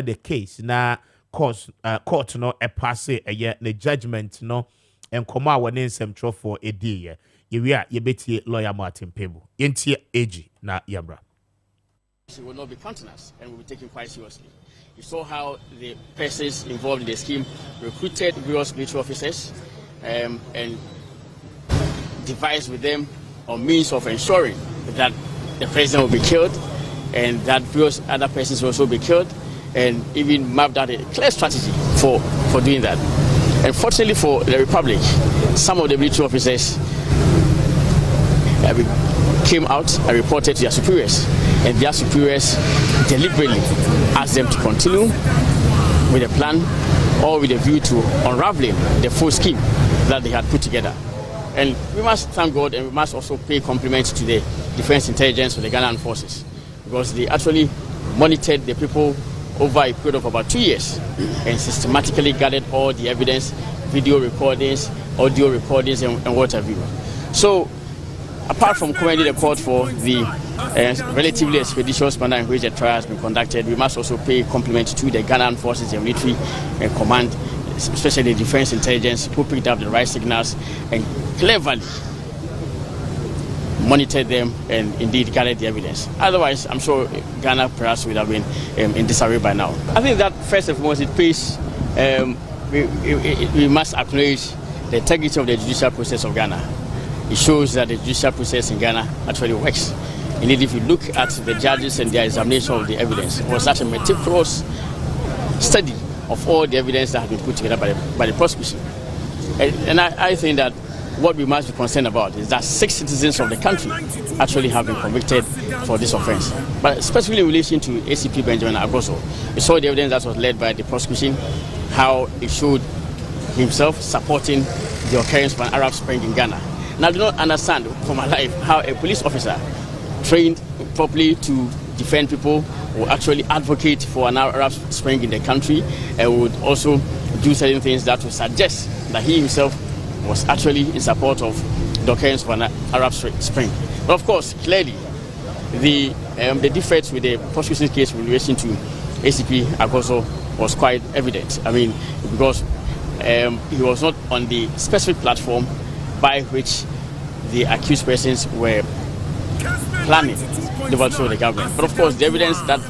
the case na court no e pass the judgment no and come out when nsem tro for a day ye a ye betie lawyer Martin Pebu yentie AG na yabra. It will not be countenance and will be taken quite seriously. You saw how the persons involved in the scheme recruited various military officers and devised with them on means of ensuring that the president will be killed and that various other persons will also be killed, and even mapped out a clear strategy for doing that. And fortunately for the Republic, some of the military officers came out and reported to their superiors, and their superiors deliberately asked them to continue with the plan or with a view to unraveling the full scheme that they had put together. And we must thank God, and we must also pay compliments to the Defense Intelligence of the Ghanaian forces, because they actually monitored the people over a period of about 2 years and systematically gathered all the evidence, video recordings, audio recordings, and what have you. So, apart from commending the court for the relatively expeditious manner in which the trial has been conducted, we must also pay compliments to the Ghanaian forces and military command, especially the Defense Intelligence, who picked up the right signals and cleverly monitored them and indeed gathered the evidence. Otherwise, I'm sure Ghana perhaps would have been in disarray by now. I think that first and foremost it pays, we must acknowledge the integrity of the judicial process of Ghana. It shows that the judicial process in Ghana actually works. Indeed, if you look at the judges and their examination of the evidence, it was such a meticulous study of all the evidence that has been put together by the prosecution. And I think that what we must be concerned about is that 6 citizens of the country actually have been convicted for this offense. But especially in relation to ACP Benjamin Agoso, we saw the evidence that was led by the prosecution, how it showed himself supporting the occurrence of an Arab Spring in Ghana. And I do not understand for my life how a police officer trained properly to defend people will actually advocate for an Arab Spring in the country and would also do certain things that would suggest that he himself was actually in support of the occurrence of an Arab Spring. But of course, clearly, the defects with the prosecution case in relation to ACP Agoso was quite evident. I mean, because he was not on the specific platform by which the accused persons were planning the overthrow of the government. But of course, the evidence that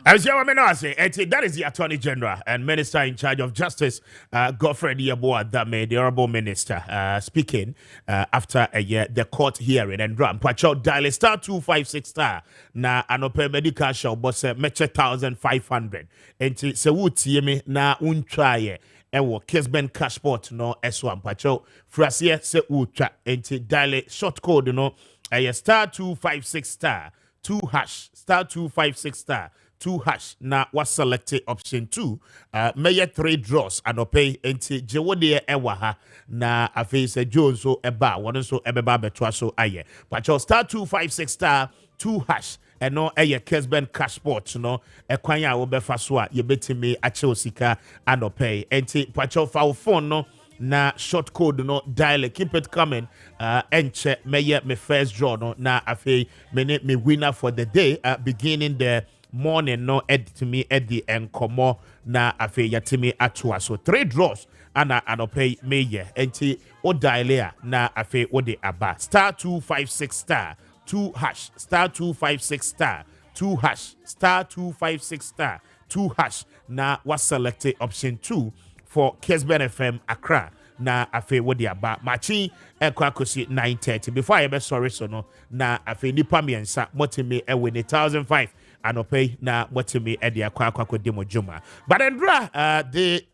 as you may say, that is the Attorney General and Minister in charge of Justice, Godfrey Yeboah Dame, the Honorable Minister, speaking after the court hearing. And Pacho dial star 256 star na anope medical show boss meche 1,500. And se wuti me na untraye ewo Kessben Cashport no S1 Pacho frasie se utra enti dial short code no star 256 star 2 hash star 256 star 2 hash na was selected option 2 maye 3 draws anope enti jewode ewa ha na afi se Jones so eba won so ebeba betwa so aye pacho star 256 star 2 hash eno eye Kessben Cashport no ekwan a wo befa so a ye betimi ache osika anope enti pacho fa phone no na short code no dial keep it coming enche maye me first draw no na afi me winner for the day beginning the morning no edit to me at the enkomo na afi yatimi atua so 3 draws ana anope meye enti o dial na afi o de aba star 256 star 2 hash star 256 star 2 hash star 256 star 2 hash na was selected option 2 for Kessben FM Accra na afi wo de aba machi ekwakosi 9:30 before I be sorry so no na afi nipa miensa motimi ewe 1,005 anope na motimi e de akwa demo juma but endra the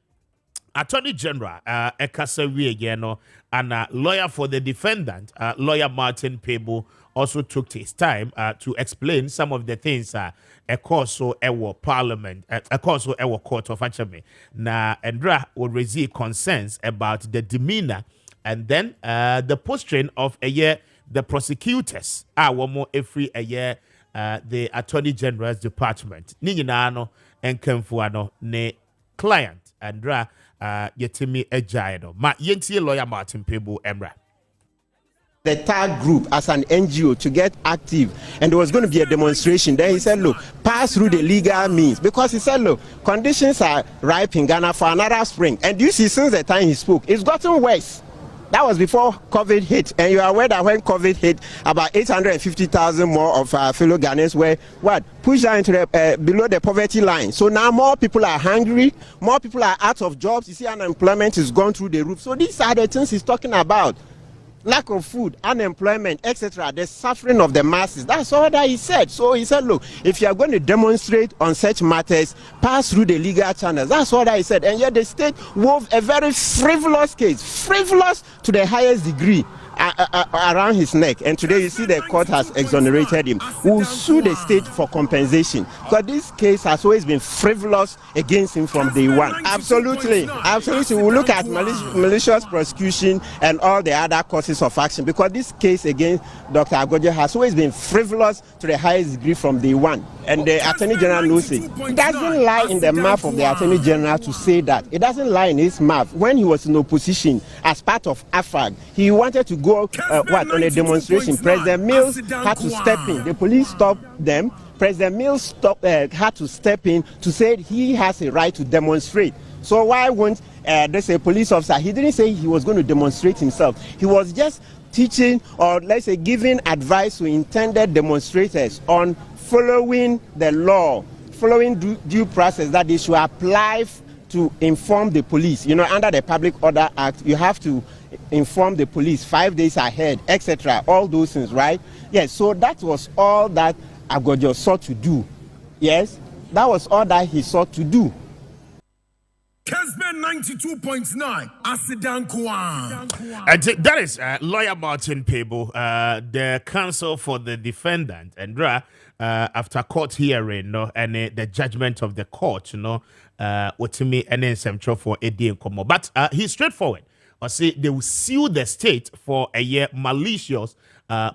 Attorney General Ekasa Wiege no and lawyer for the defendant lawyer Martin Pebu also took his time to explain some of the things a course so ewo parliament a course so ewo court of achame na endra will raise concerns about the demeanor and then the posting of the prosecutors womo every year the Attorney General's department ni nyina no enkemfu ano ne client endra yetimi ejai no ma yentie lawyer Martin Pebu emra. the TAG group as an NGO to get active, and there was going to be a demonstration. Then he said, look, pass through the legal means, because he said, look, conditions are ripe in Ghana for another spring. And you see, since the time he spoke, it's gotten worse. That was before COVID hit, and you are aware that when COVID hit, about 850,000 more of our fellow Ghanaians were pushed down into the, below the poverty line. So now more people are hungry, more people are out of jobs. You see, unemployment is gone through the roof. So these are the things he's talking about. Lack of food, unemployment, etc., the suffering of the masses. That's all that he said. So he said, look, if you are going to demonstrate on such matters, pass through the legal channels. That's all that he said. And yet the state wove a very frivolous case, frivolous to the highest degree, around his neck. And today you see the court has exonerated him. We will sue the state for compensation, because this case has always been frivolous against him from day one. Absolutely, absolutely. We'll look at malicious prosecution and all the other causes of action, because this case against Dr. Agojo has always been frivolous to the highest degree from day one. And the Attorney General knows it. It doesn't lie in the mouth of the Attorney General to say that. It doesn't lie in his mouth. When he was in opposition as part of AFAG, he wanted to go on a demonstration. President Mills had to step in. The police stopped them. President Mills had to step in to say he has a right to demonstrate. So why won't there's a police officer? He didn't say he was going to demonstrate himself. He was just teaching, or let's say giving advice to intended demonstrators on following the law, following due process that they should apply to inform the police. You know, under the Public Order Act, you have to inform the police 5 days ahead, etc. All those things, right? Yes, so that was all that Agojo sought to do. Yes, that was all that he sought to do. Kessben 92.9, Asidankwa. And that is lawyer Martin Pebo, the counsel for the defendant, and after court hearing, no, and the judgment of the court, you know, what to me, and then some for a day and but he's straightforward. I say they will sue the state for a year malicious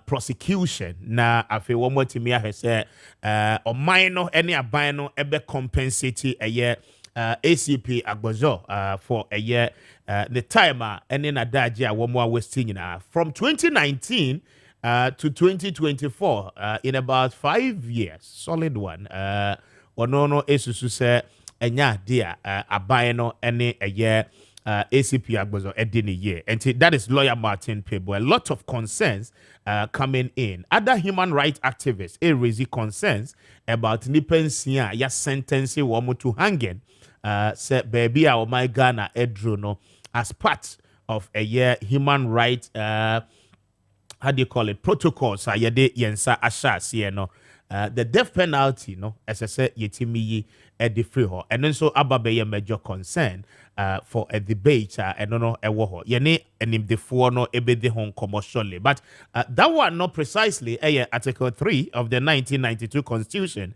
prosecution. Now, I feel one more to me, I say, or minor any abino ebe compensate a year. ACP Agbozo for a year, the timer, and then a dagia one more wasting from 2019 to 2024 in about 5 years, solid one. Onono esusu se enya dia abayeno any a year. ACP Agbozo edini year, and that is lawyer Martin Pebo. A lot of concerns coming in. Other human rights activists raise concerns about nipensia ya sentencing woman to hanging. Said baby our my Ghana edruno as part of a year human rights how do you call it protocols yede yensa ashas no the death penalty no as I said yetimi edi free ho and then so ababeye major concern for a debate and no ewo yene enim de for no ebede hon commercially but that one not precisely article 3 of the 1992 constitution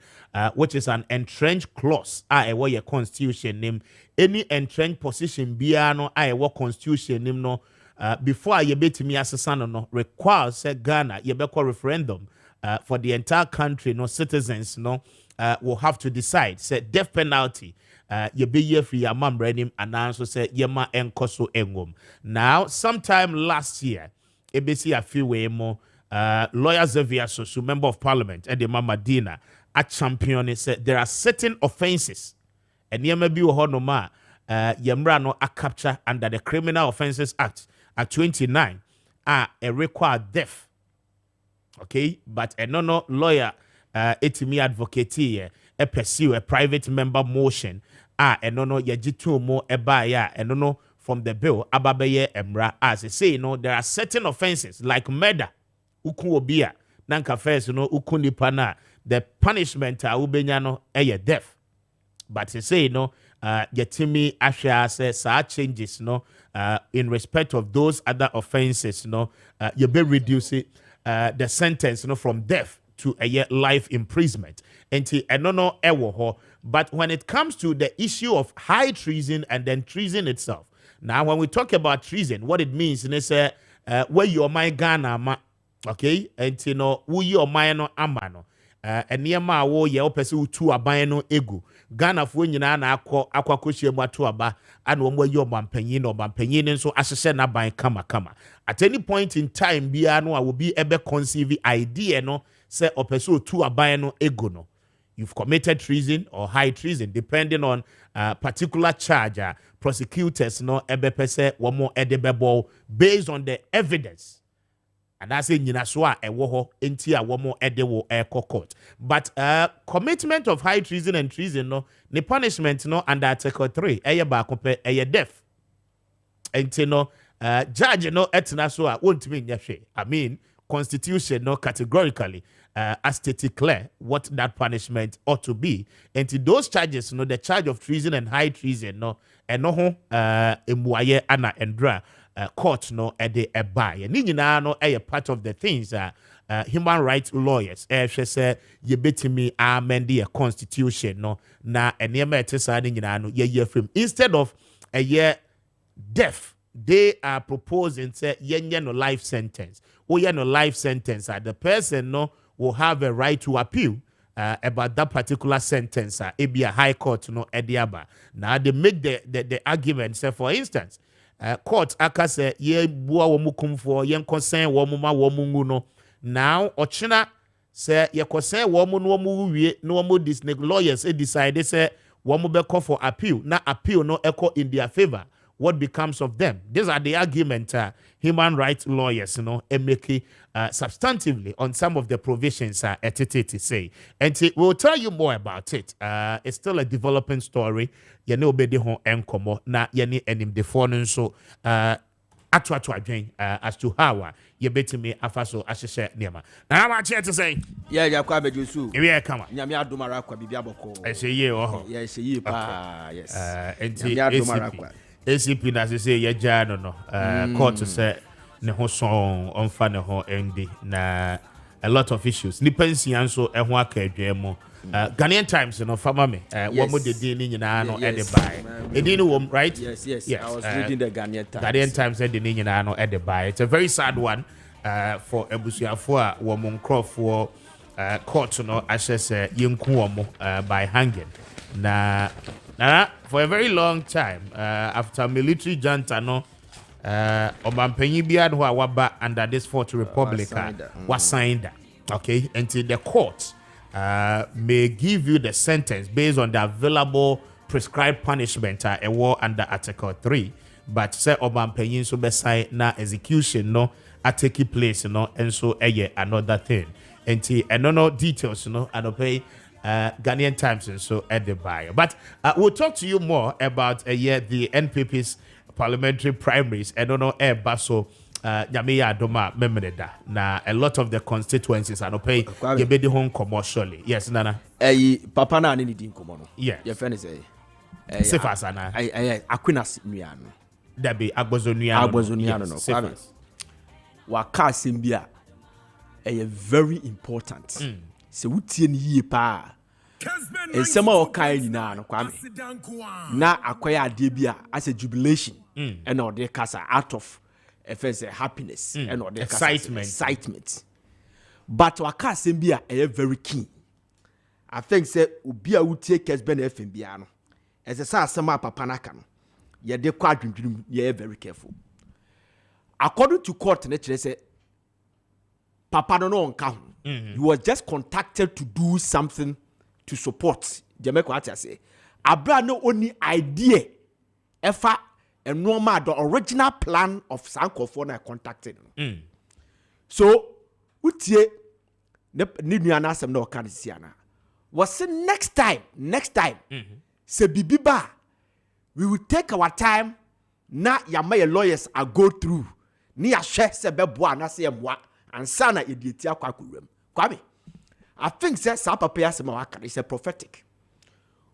which is an entrenched clause ewo your constitution name any entrenched position bia no ewo constitution name no before you betimi asesa no requires Ghana yebeko referendum for the entire country no citizens no will have to decide say death penalty you be here free amam renim and also say yema enkoso engum. Now sometime last year ABC a few way more lawyer Xavier Sosu, member of parliament and the Mama Dina a champion said there are certain offenses and yema bi ho no ma yemra no a capture under the Criminal Offences Act at 29 a require death. Okay, but a no lawyer etimi advocate here pursue a private member motion and no yajitu mo ebaya and no from the bill ababeye emra as I say there are certain offenses like murder uku obia nanka first uku nipana the punishment ubenya no death but you say yetimi asha says changes in respect of those other offenses you be reduce it the sentence from death to a year life imprisonment. But when it comes to the issue of high treason and then treason itself, now when we talk about treason, what it means is where your my Ghana, okay, and who your mind no amano, and near my war, your person to a bino ego, Ghana fo nyina na akwa kohye mu ato aba ana omo ayi omampanyin nso ahyehye na ban kama. At any point in time bia no will be ebe conceive idea no say opeso tu aban no ego no. You've committed treason or high treason, depending on particular charge. Prosecutors no ebepese womo edebebo based on the evidence. And that's in Yinaswa a woho entia womo edewo court. But commitment of high treason and treason no, the punishment no under Article 3, ba kompe death. Enti no judge no etina so won't mean yashe. I mean, constitution no categorically as to declare what that punishment ought to be. And to those charges, the charge of treason and high treason, and no emuaye ana endra court no ede ebaye. Ni nyina no a part of the things human rights lawyers say ye betimi amend the constitution no na enema etesa ni nyina no ye frame instead of a year death. They are proposing say yenye no life sentence. No life sentence. The person will have a right to appeal about that particular sentence. It be a high court ediaba. Now they make the argument. Say for instance, court aka say ye bua womu kumfo yen concern womu ma womu no. Now ochina say ye concern womu no womu wie no womu this lawyers decide say womu be call for appeal. Na appeal no echo in their favor. What becomes of them? These are the argument human rights lawyers, make substantively on some of the provisions say. And we'll tell you more about it. It's still a developing story. You know, be the hon enkomo na yani enim the phone so atu adwen as to how you bet me afaso asheshe niema. Na I'm here to say, yeah, yakwa bejusu. Yeah, come on. Nyame adumara kwa bibia boko. I say yeah, yeah, say yeah, pa, yes. Nyame adumara kwa. ACP na say ye jano no court to say ne ho son on fa ne ho endi na a lot of issues nipansi anso e ho aka adwan mu Ghanaian Times fama me wo mo de din ni nyina no e de bai edin no wom right yes I was reading the Ghanaian Times e de ni nyina no e de bai. It's a very sad one for ebusuafo a wo mo nkrofo court no ahye yenku wo mo by hanging na for a very long time, after military junta, Obampenyi biad who waba under this Fourth Republic was signed. Okay, until the court may give you the sentence based on the available prescribed punishment a war under Article 3. But say Obampenyi so be sign na execution take place and so another thing. Until no details and pay. Ghanaian Times and so at the bio. But we'll talk to you more about the NPP's parliamentary primaries. I don't know baso Nyamiya Doma Memreda. Na a lot of the constituencies are not pay you be the home commercially. Yes, Nana. Papa na ni din komono. Yeah. Your friend is Sefasana. Aquinas Nuano. That be Agbozoniano. Agbozoniano no. Sefas. Waka Simbia very important. Se wutie ni yie pa ensema o kan nyina no Kwame na akwaya ade bia as a jubilation and or the kasa out of first happiness and or the excitement but waka asem bia very keen. I think say obi a wutie Kessben FM bia no ese sa asema papa naka no ye de kwa adwendwum ye very careful according to court na kire say papa no nka ho. You were just contacted to do something to support. Jamaica say, Abra no only idea, efa and normal the original plan of Sankofona contacted. So, utie ni anasem no kanisiana. Was say next time, se bibiba, we will take our time. Na yamaya lawyers are go through. Ni a share se beboa na se mwa. And sana idioti akwa kurem. Kwame, I think says Papa Yasemawaka is a prophetic.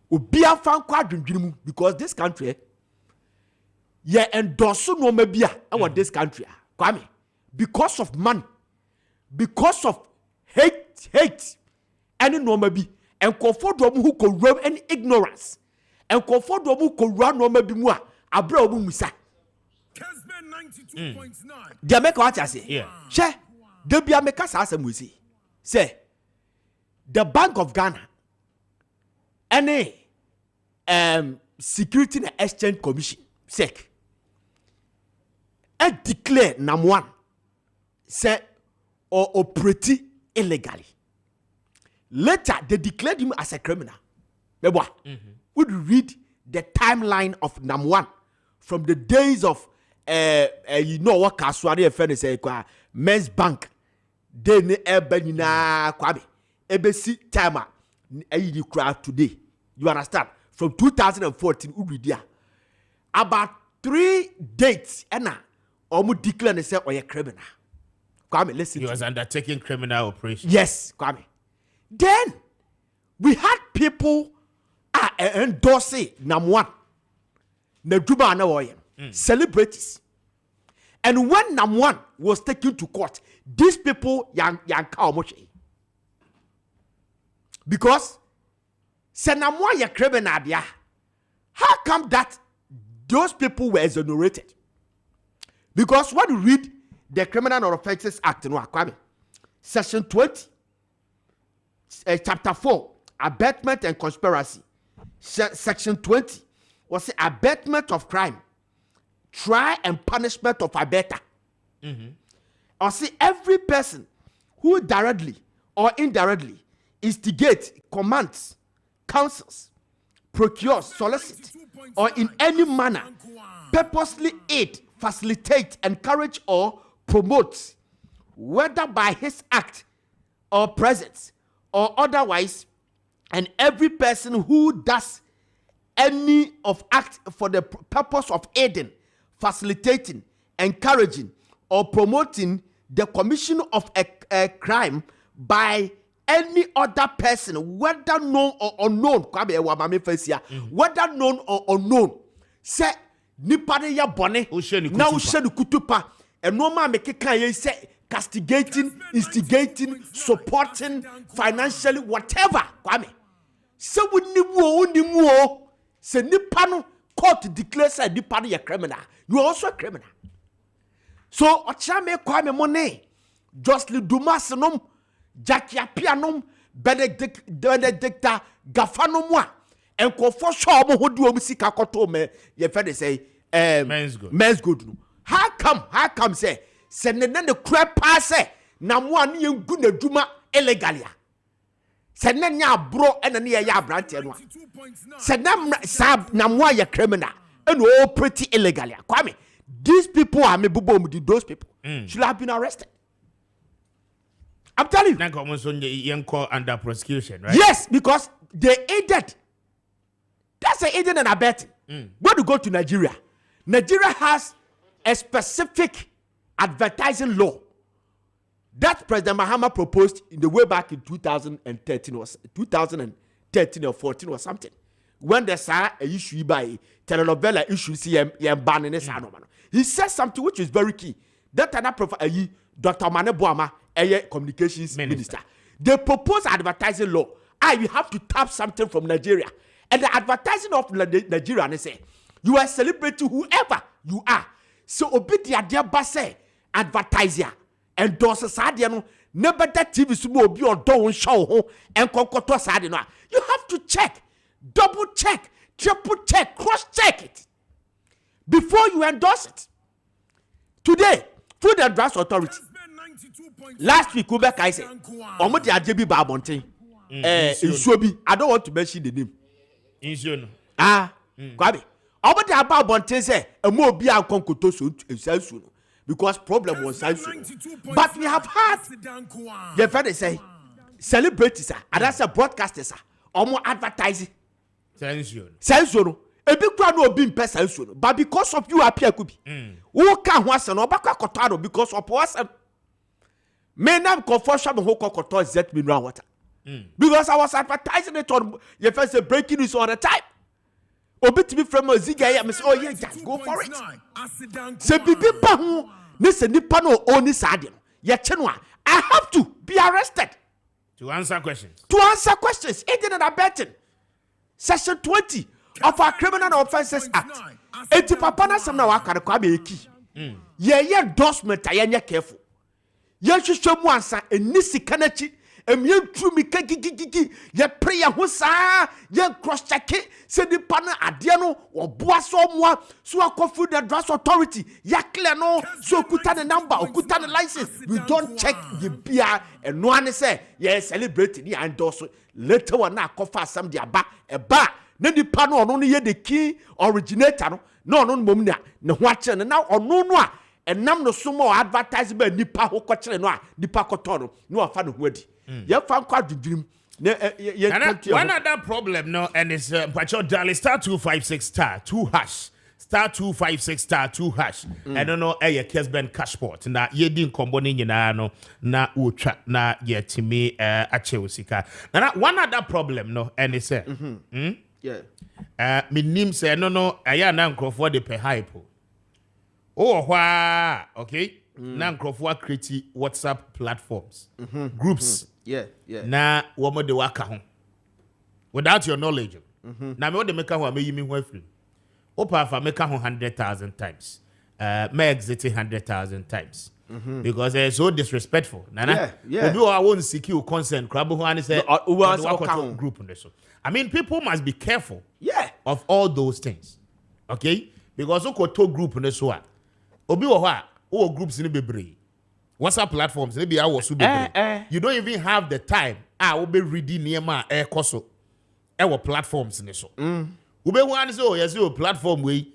Ubia fan kwa dwindwim because this country ye endorse no mabia our this country. Kwame, because of money, because of hate, any no mabi, and comfort who could run any ignorance, and comfort who could run no mabi mua, abra obu musa. Kessben 92.9. They make what I say. Yeah. She, they be a make us ask them say, the Bank of Ghana, any Security and Exchange Commission SEC and declare number one say or operate illegally. Later they declared him as a criminal. Would read the timeline of number one from the days of you know what Kaswari FN say Men's Bank they ne ebenina Kwame ebesi timer you crowd today. You understand? From 2014 ubidia about 3 dates and almost declare and say or a criminal. Kwame, listen. He was undertaking criminal operation. Yes, Kwame. Then we had people endorsing number one. Neduba na celebrities. And when number one was taken to court, these people yang kaomoche. Because Senamwa ya criminal dia. How come that those people were exonerated? Because when you read the Criminal Offences Act, Section 20, Chapter 4, Abetment and Conspiracy. Section 20 was the abetment of crime, trial and punishment of abetter. Or see every person who directly or indirectly instigates, commands, counsels, procures, solicits, or in any manner purposely aid, facilitate, encourage, or promotes, whether by his act or presence or otherwise, and every person who does any of act for the purpose of aiding, facilitating, encouraging, or promoting the commission of a crime by any other person, whether known or unknown, whether known or unknown, say nipade ya bone na ushenu kutupa and no man make kan say castigating, instigating, supporting, financially, whatever. Kwame, say we ni say nipa no court declares say nipa no a criminal. You are also a criminal. So ochame Kwame money, Jocelyn Dumas nom, Jackie Appiah nom, Benedicta Gafanomwa, and kofo show mo hodu o sika koto me ye fe dey say men's good. How come say ne the crap pass na mo an ye ngu na dwuma illegally se ne nya bro ena ne ya brante no se na mo ya criminal and all pretty illegally. Kwame, these people are me bubo those people should have been arrested. I'm telling you. Under prosecution, right? Yes, because they aided. That's an aiding and abetting. When you go to Nigeria, Nigeria has a specific advertising law that President Mahama proposed in the way back in 2013 or 14 or something. When they saw a issue by telenovela issues, he said something which is very key. That Dr. Mane Boama, communications minister. They propose advertising law. You have to tap something from Nigeria. And the advertising of Nigeria, they say, you are celebrating whoever you are. So, obidia dia base advertiser endorse sadiano never that TV sumo be or don't show and concoto sadino. You have to check, double check, triple check, cross check it before you endorse it. Today, Food and Drugs Authority. Last week, Quebec, I said, Omoti Ajebi Babonte. I don't want to mention the name. Kwabi. Omoti Babonte say, a more be a concoto soon because problem was but we have had the father say celebrities and that's a broadcaster or more advertising. Sensual. A big crowd will be in person, but because of you, Appiah Kubi, who can't was an Obaka Cotado because of us. May not confusion who Cocoto zet me round water. Because I was advertising it on your first breaking news all the time. Obit me from a Ziga, I say, oh, yeah, just go for it. Say, Bibi Pahu, listen, Nipano, only Sadian. Yachenwa, I have to be arrested. To answer questions. Aiding and abetting. Section 20 of our Criminal Offences Act. Eti papana samna wakare kwa eki. Ye endorsement ayenya careful. Ye hwehwem ansa enisi kanachi emien tru mi kekikiki ye pray ya ho saa ye cross check se di pa na ade no oboa so moa so akofu the drugs authority ya clear no so okuta the number okuta the license we don't check the bia eno ane say ye celebrate ni endorse later one na akofa asam di aba eba na di pa no ono ye the key originator no mom na ne ho ache na ono no a enam no so mo advertise ba nipa ho kire no a nipa koto no afa no ho adi ye fa kwa dudrim one other problem no and it's pacho dial star 256 star 2 hash star 256 star 2 hash I don't know Kessben cashport na ye din kombo ni nyina no na utwa na ye timi achewusika na one other problem no and it's yeah me nim say no aya na nkrofo de pe hype oh hwa okay na nkrofo create WhatsApp platforms groups yeah na womo de waka ho without your knowledge na me wo de meka ho ameyi mi ho afiri opa fa meka ho 100,000 times me exit 100,000 times because they're so disrespectful nana obi o won secure consent crab ho ani say group on this. I mean people must be careful of all those things okay because to group on this one obi wo ho a o groups ni bebre WhatsApp platforms maybe I was you don't even have the time will be reading near my koso our platforms in so ube one so yes your platform way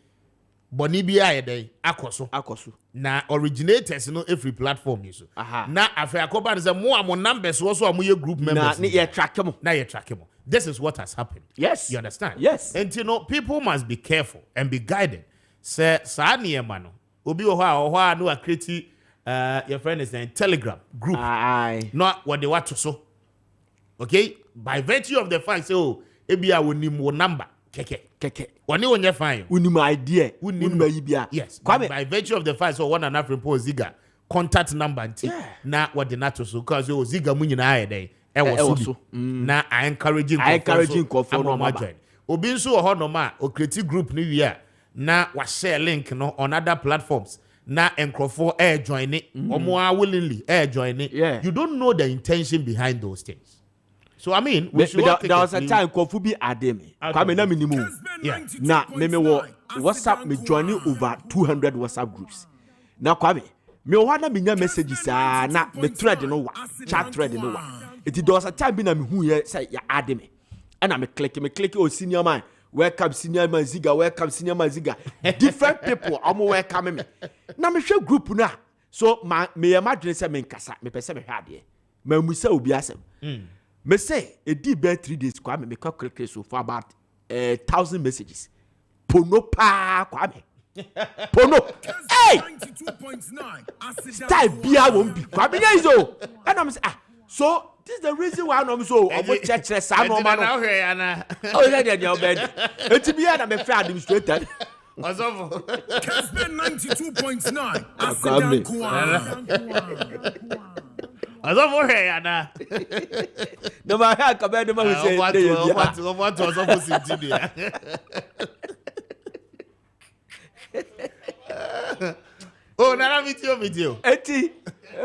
boni bia dey akoso na originators no every platform is so na afa akoba say mo am numbers so am group members na ye track mo this is what has happened yes you understand yes and you know people must be careful and be guided say sa niema no obi ho a no create your friend is in Telegram group. Not what they want to so. Okay? By virtue of the fact, so ebia woni mo number. Keke. Woni wonye fine. Woni my idea. Woni my ibia. Yes. By virtue of the fact, so one and half report Ziga contact number nti. Na what the not to so cause you Ziga mu nyina aye dey. E wo so. Na I encouraging no join. Obi nso ho no ma o create group ni wi a na wa share link no on other platforms. Na enkrofo join it or willingly join it. You don't know the intention behind those things. So I mean, there was a time Kofu be ademi. Kwame na minimum. Yeah. Na me WhatsApp me joining over 200 WhatsApp groups. Na Kwame me wana me nya messages na me thread no wa chat thread no wa. It there was a time be na me hu ye say ya ademi. And me click o senior man. Welcome senior man Ziga, welcome senior man Ziga. Different people am welcome me. Na me hwe group na. So me imagine say me nkasa, me pese me hwe ade. Ma mu say obi asem. Me say e di be 3 days kwa me calculate so for about 1,000 messages. Pono pa kwa me. Pono. Hey! 92.9. Style bia won bi. Kwa me yizo. And I'm say so this is the reason why I'm so church no man. Oh yeah, your bed. It's be na me fair administrator. Kessben 92.9. Azovo he ana. No ma ha ka be no ma say. What was opposite to me. Oh, na video. Eti.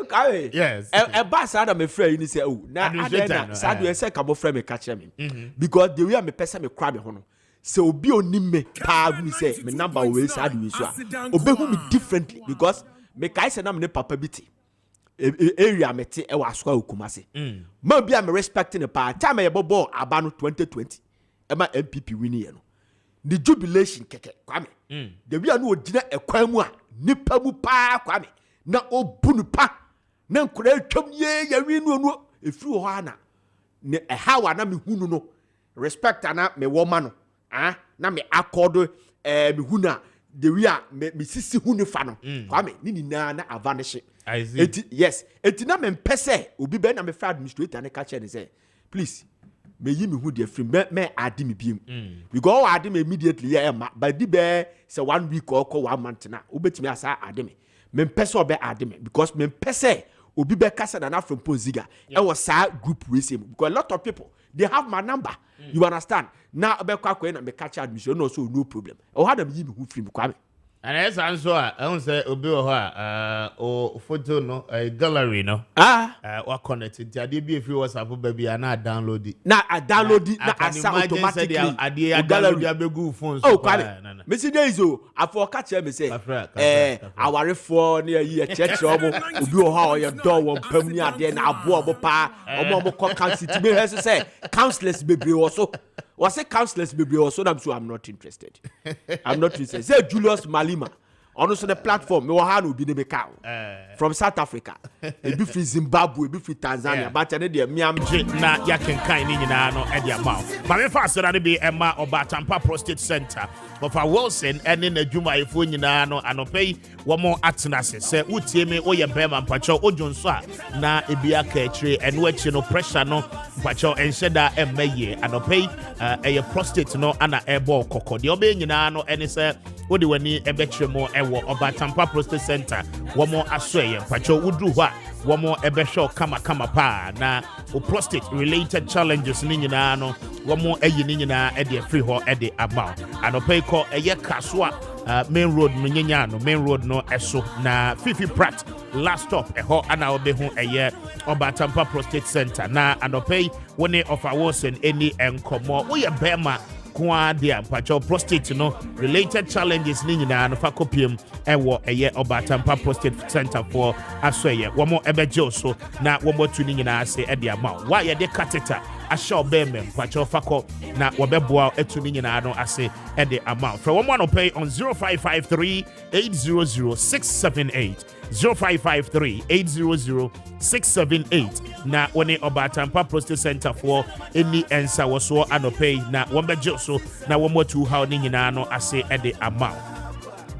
Okay. Yes. A boss had me friend, you say, oh, now sad you say, come friend me catch me. Because the way me person me crab hono. So be on me, pa me say, me number always sad you so. Obey me differently because me kai say na me papa biti. Area me te e wa so Kumasi. Man be am respecting the pa time e bobo aba no 2020. E ma MPP wini ye no. The jubilation keke Kwame. The we no odina e kwan mu a nipa mu pa Kwame. Na obunu pa na nkura twam ye ya wi no efiri ho ana ne hawa na me hunu no respect ana me woma no na me accord me huna the we a me sisi hunu fa no Kwame ni na avanish yes eti na me mpese obi be na me fa administrator na ka che ne say please me yi me hu de free me adi me biem we go adi me immediately yeah by di be say 1 week or 1 month na obetimi asa adi me pese obe ademe because me pese obi be kasa na from Ziga e was sa group we say because a lot of people they have my number you understand now be kwa na me catch admission no so no problem o had them yi me hu free me Kwame And as answer, I don't say obi or photo no a gallery no. What connected? I did be if you was a baby and I download it. Now I download it. Now I say automatically. I download your good phones. Oh, Kwame. Missy Days, I forgot you. Me say, I worry for near year church. You how your door won't permanent. Then I bought a pa or more council to be as I say, counselors baby also. Was a counselors baby also? I'm not interested. I'm not interested. Say Julius Malima. On the platform, me wahanu bi ne cow from South Africa. E bi fi Zimbabwe, e bi fi Tanzania, but ene de miamje na ya kenkan ni nyina no e de amaw. Ma me fa so na be Emma Obatampa Prostate Center. Of a Wilson and in the Juma if we no and pay one more atenase. Say utie me o ye bema mpacho ojonso na ebia ka and which no pressure no mpacho ensheda emmeye and pay a prostate no ana airborne koko. The obe nyina no ene say wodi wani ebetwe mo ewo Obatampa Prostate Center. One more aswe mpacho udu hwa one more ebesho kama pa na o prostate related challenges ni nyina no one more eyi ni nyina e de free ho e de amount and pay ko eye kaswa main road no nyanya no main road no eso na Fifi Pratt last stop ho ana obehu eye Obatampa Prostate Center na anopay one of our Wilson any enkomo we ye bema kwa dia mpacho prostate no related challenges ni nyina no fa kopiem ewo eye Obatampa Prostate Center for asoye womo ebeje so na womo tu ni nyina ase e dia ma wa ye de catheter asho bemem mpacho fako na wobeboa etu ni nyina no ase e de amount for womo no pay on 0553 800 678 0553 800 678 na wone Obatampa Prostate Center for any answer was so anopay na wombeje so na womo tu how ni nyina no ase e de amount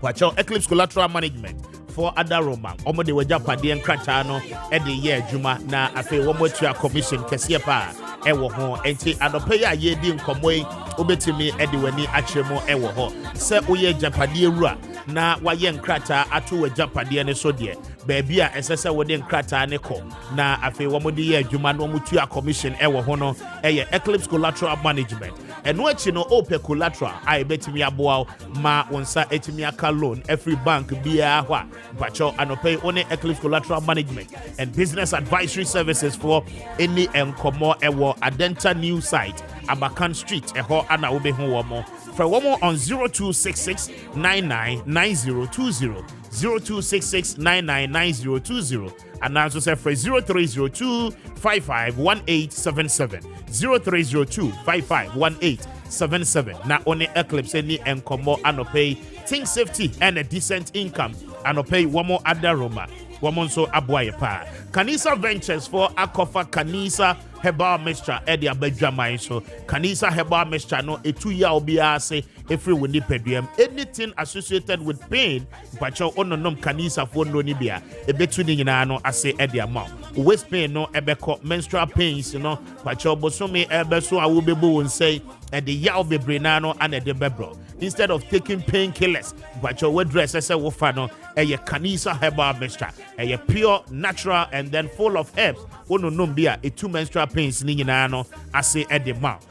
watch out Eclipse Collateral Management for other Roman omo de waja pade enkrata no e de ye adwuma na afi womo tu a commission kese pa ewo ho enti anopay a ye di nkomoy obetimi e de wani akyeremo ewo ho se oye japade ewura na waye nkrata ato waja pade ne so de baby a esese wode nkrata ne ko na afi womo de ye adwuma no omo tu a commission ewo ho no eye Eclipse Collateral Management eno achi no ope collateral a betimi aboa ma wonsa etimi aka loan every bank bia hwa bacho anopay one Eclipse Collateral Management and business advisory services for any enkomo ewo Adenta new site Abakan Street eho ana obehu womo for womo on 0266 999020 0266999020 and also say for 0302 551877 0302 551877 na only Eclipse any enkomo anopay think safety and a decent income anopay one more other Roma woman so aboye pa Kanisa Ventures for Akofa Kanisa Herbal Mixture Eddie Abedjamai so Kanisa Herbal Mixture no etu ya obia say every windy pediem anything associated with pain but your ononom Kanisa for no nibia ebetu ni nyina no ase Eddie amount waist pain no ebeko menstrual pains you know but your bosome ebeso awobebo won say Eddie ya obebre na no and Eddie bebro instead of taking painkillers but your word dress say wo fa no eye Kanisa Herbal Mixture eye pure natural and then full of herbs ononom bia etu menstrual pains ni nyina no ase Eddie mouth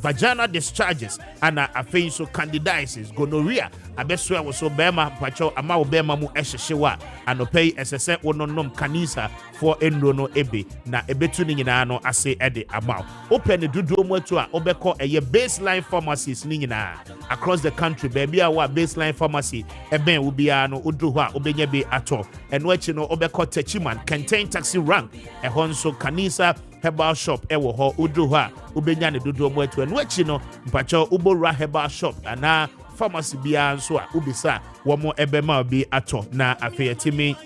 vaginal discharges and afei so candidiasis gonorrhea abeso e so bema pacho ama wo bema mu ehyehewa anopay esese wononom Kanisa for enro no ebe na ebetu ni nyina no ase ede amount open dudu mu atu a obekọ eye baseline pharmacies ni nyina across the country baby a wa baseline pharmacy eben wo bia no odu ho a obenya be ato eno achi no obekọ Techiman contain taxi rank ehonso Kanisa Herbal Shop ewo ho odu ho a obenya ne dudu mu atu eno achi no mpacho ubora Herbal Shop ana pharmacy bia nso a ubisa wo mo ebema bi ato na afeyatimi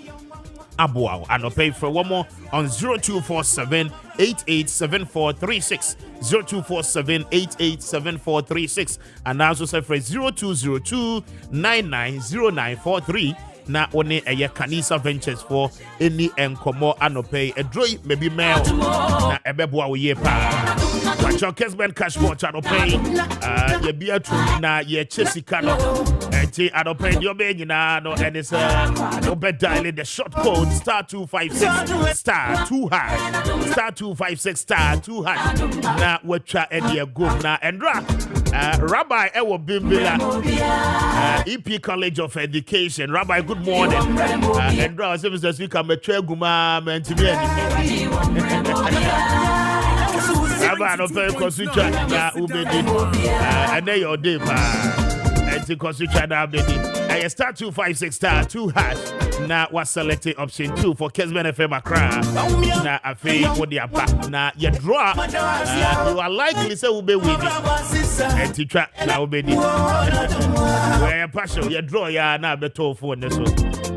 Abuao and pay for one more on 0247 887436 0247 887436 and also say for 0202 990943 na one eye Kanisa Ventures for any enkomo anopay a droy maybe mail na ebeboa we pa watch your Kessben cash watch anopay ye bia tru na ye chesika no enti anopay your be nyina no and is obe dial the short code *256 *2 hash *256 *2 hash na watcha e go na endra Rabbi Ewo Bimbila, EP College of Education. Rabbi, good morning. And draw service this week. I'm a Guma Rabbi, no pay constitution. Ubedi, and they your day, and constitution. I start 256 star 2 hash. Now was selecting option 2 for Kessben FM Accra. Now I feel what they are back. Now you draw. You are likely say will be winning. And teacher now will be. Where passion you draw ya now be told for this one.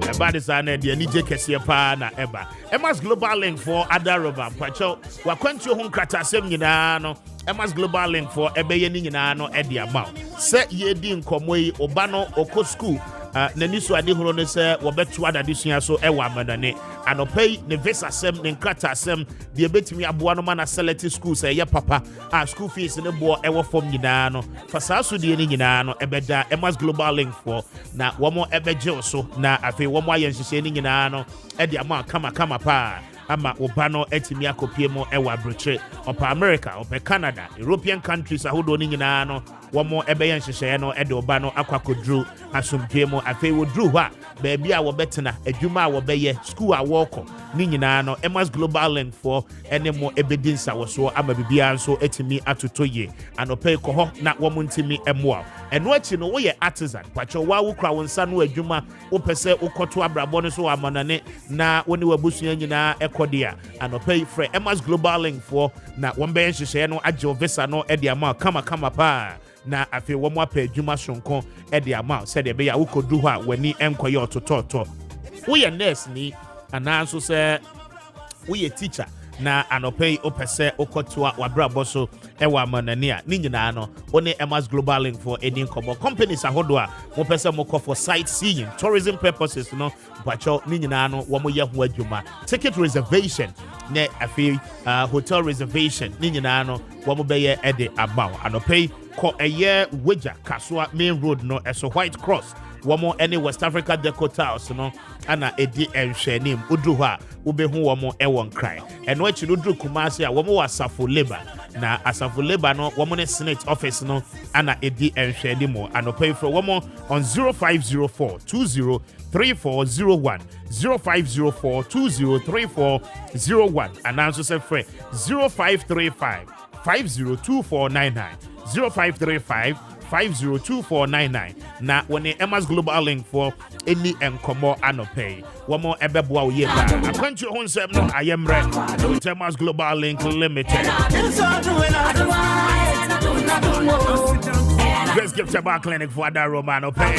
About this and the DJ Kessben pa na eba. Emma's global link for Adarova. Pacho wa kwantu hon krata sem nyina no. Emma's global link for ebeye ni nyina no e dia ma. Se ye di nkomo yi oba no oko school. Nani so ade horo ne se wo betu adadesua so e wa amadane anopai ne visa sem ne nkrata sem de betimi aboa no ma na select school se ye papa school fees ne bo e wo fom nyina no fa saa so de ni nyina no e beda Emma's global link for na wo mo e beje so na afei wo mo aye nhyehyɛ ni nyina no e de ama kama pa ama obano etimi akopie mo e wa broche opa America opa Canada European countries ahodo ni nyina no womo ebeye nhyehyɛ no e de obano akwakodru asomdwe mo afei wodru hɔ a baabi a wobetena adwuma a wobɛyɛ school a wɔkɔ ni nyina no Emma's global link for ene mo ebedinsa wo so ama bibia nso etimi atotoye anope kɔ hɔ na womo ntimi emoa eno achi no wo yɛ artisan pacho wa wo kra wo nsa no adwuma wo pɛsɛ wokɔto abrabɔ no so amanane na woni wabusua nyina ekodia anope frɛ Emma's global link for na wombɛyɛ nhyehyɛ no agye visa no e de ama kama pa na afi wo mo apɛ adwuma sonko e de ama sɛ de be ya wokodu hɔ a wani enkoyɛ otototo wo yɛ nurse ni ananso sɛ wo yɛ teacher na anopei opese okotoa wabrabo so ewa manani a ni nyina no one Emma's global link for any combo companies ahodo a mo pese mo for sightseeing tourism purposes no pacho ni nyina no wo mo ye ho adwuma ticket reservation ne afi hotel reservation ni nyina no wo mo be ye ede abaw anopei ko eye weja kaswa main road no eso White Cross womo any West Africa Deco House no ana edi enhwenim udru ho a ubehu womo ewon krai eno achi no dru Kumasi a womo wasafo labor na asafo labor no womo ne Senate office no ana edi enhwenim anopai fro womo on 0504 203401 0504 203401 and also say free 0535 502499 0535 502499 na when Emma's global link for any enkomo anopay womo ebeboa wo yeba akwantu ho nsem no ayemre with Emma's global link limited. Let's give Taba clinic for Ada Romano pay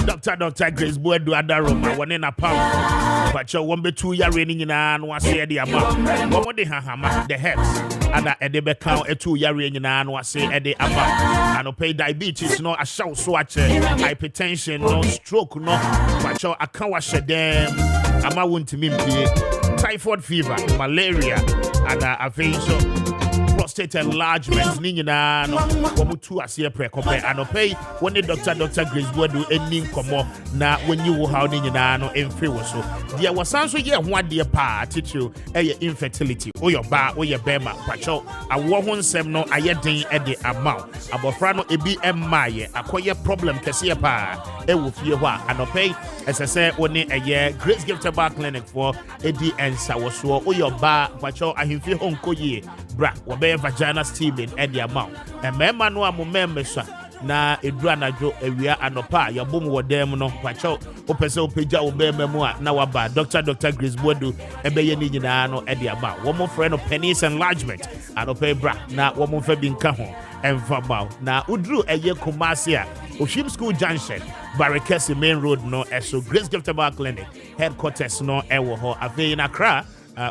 Dr. Grace Boedu Ada Roma one in a pound but you won't be 2 year raining and was say the amount what the hahama the heads and edebe count a 2 year raining and was say at the amount and pay diabetes no a shout swatch hypertension no stroke no but you can't wash them ama won't me typhoid fever malaria and a face prostate enlargement ni nyina no wo tu ase prekope anopay when the Dr. Grace Boedu eni nkomo na wenyi wo haw ni nyina no emfe wo so dia wasanso ye ho ade pa titio eye infertility oyoba oye bema pacho awo ho nsem no ayeden ede amaw abofra no ebi emmaye akoye problem kese pa ewo fie ho anopay esese woni eye Grace Gift Bar Clinic for edi ensa wo so oyoba pacho ahemfie ho nkoye bra be vagina steaming and the amount and memma no amomemesa na edura najo ewia anopa yabom wo dem no pacho opese opeja obema mu a na waba Dr. Grace Boedu ebeye ni nyina no e de aba wo mo frɛ no penis enlargement anopa bra na wo mo fa bi nka ho emfa baw na udru eye Kumasi a Oshim School Junction Barikesi main road no eso Grace Gift Bar Clinic headquarters no ewo ho ave in Accra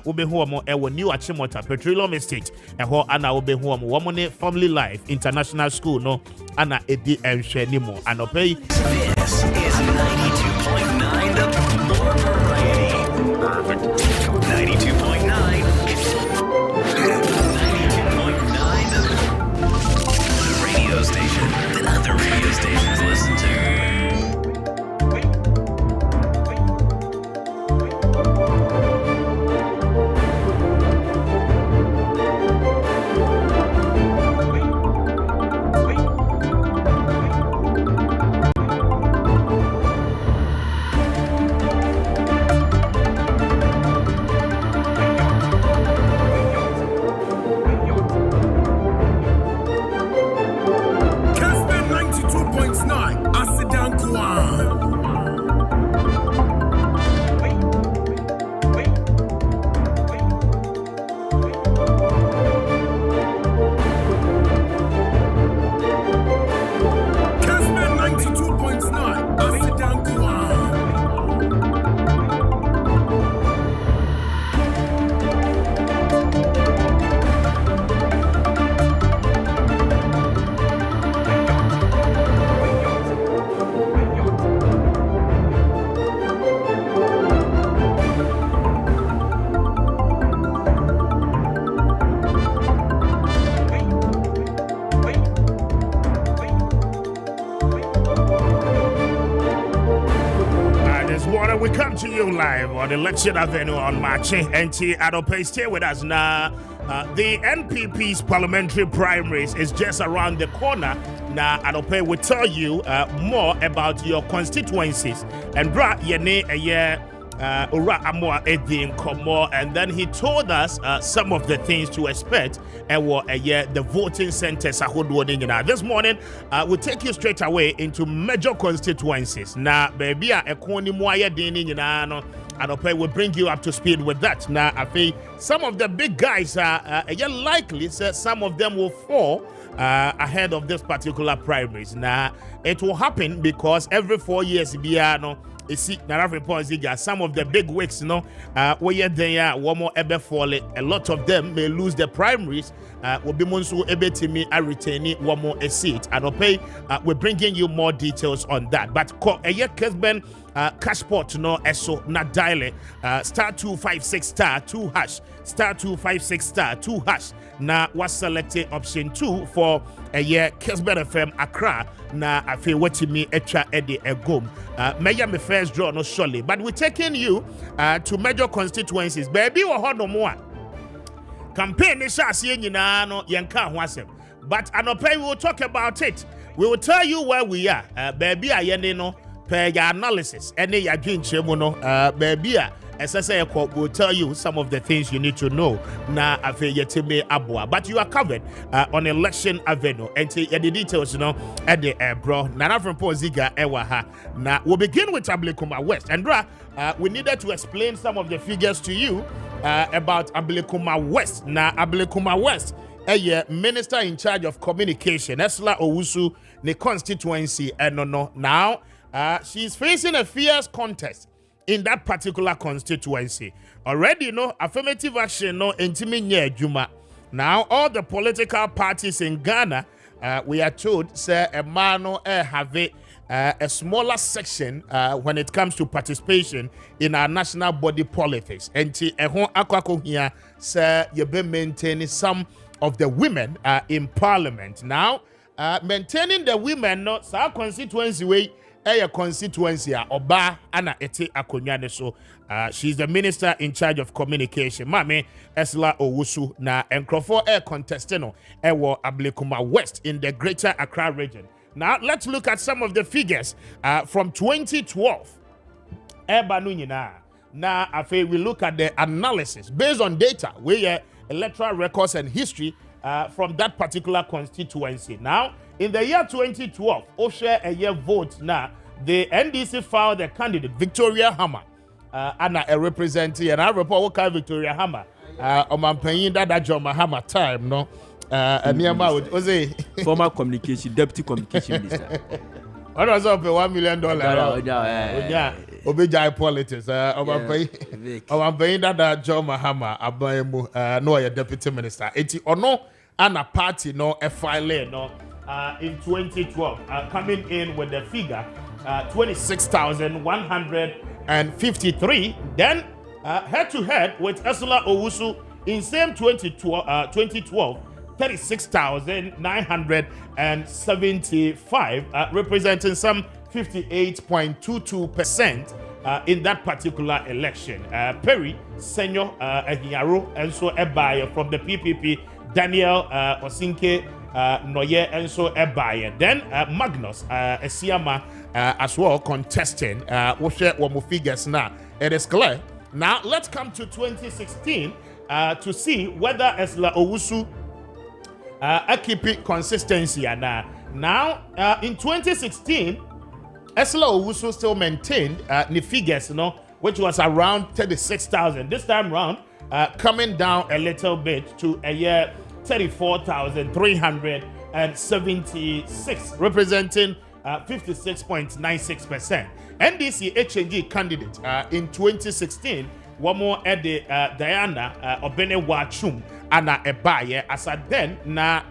ubehu omo ewo New Achimota Petroleum Estate eho ana ubehu omo womo ne Family Life International School no ana edi enhwe ni mo anopei. This is 92.9 the Perfect 92.9 the radio station that other radio stations listen to. right, we come to you live on Election Avenue on Maakye. NT Adope, stay with us now. The NPP's parliamentary primaries is just around the corner. Now, Adope will tell you more about your constituencies. And bra yene a year. Ura Amwa Edin Komo, and then he told us some of the things to expect and the voting centers are. This morning, we'll take you straight away into major constituencies. Now, baby, Ekoni Mwaya Dini, and will bring you up to speed with that. Now, I think some of the big guys are likely, some of them will fall ahead of this particular primaries. Now, it will happen because every 4 years, some of the big wigs, where they are, one more ever fall. A lot of them may lose the primaries. Will be Monsu Ebetimi are retaining one more a seat. And we're bringing you more details on that. But Kessben Cashport no eso na dial star 256 star 2 hash star 256 star 2 hash. Na was selected option 2 for Kessben FM Accra. Na I feel what me echa edi egom. Meya me first draw no surely, but we're taking you to major constituencies. Baby or no more. Campaign is no yanka wasem. But Anope we will talk about it. We will tell you where we are. Baby no per your analysis. Any ya dream chemono baby SSA will tell you some of the things you need to know. Na afe yetime abua. But you are covered on Election Avenue. And the details, at the bro. Nana from Poziga Ewaha. Now we'll begin with Ablekuma West. And we needed to explain some of the figures to you about Ablekuma West. Now Ablekuma West, a minister in charge of communication, Esla Owusu, the constituency, and no. Now she's facing a fierce contest in that particular constituency. Already, affirmative action, intimi Juma. Now, all the political parties in Ghana, we are told, say, a man have a smaller section when it comes to participation in our national body politics. And here, say, you be maintaining some of the women in parliament. Now, maintaining the women, our constituency way, a constituency oba ana ete akonyane so she's the minister in charge of communication Mame Esla Owusu na enkrofo contesteno ewo Ablekuma West in the Greater Accra region. Now let's look at some of the figures from 2012 now afi we look at the analysis based on data where electoral records and history from that particular constituency. Now in the year 2012, Osher a year vote now, the NDC filed a candidate, Victoria Hammer, and a representative, and I report what Victoria Hammer, on paying that John Mahama time, no, and near was a former deputy communication minister. What was up $1 million? Yeah, Obijai politics, I'm paying that John Mahama, no, a deputy minister. It's or no, and a party, no, a file, no. In 2012, coming in with the figure 26,153. Then head-to-head with Esla Owusu in same 2012, 36,975, representing some 58.22% in that particular election. Perry, Senyor Ehiaro, and so Ebaye from the PPP, Daniel Osinke, Noye and so Ebaye. Then Magnus Esiama as well contesting. We'll share one more figures now. It is clear. Now let's come to 2016 to see whether Esla Owusu keep consistency. Now in 2016, Esla Owusu still maintained the figures, which was around 36,000. This time round, coming down a little bit to a year 34,376, representing 56.96%. NDC HNG candidate in 2016, one more at the Diana Obene Wachum Anna Ebaye, as at then na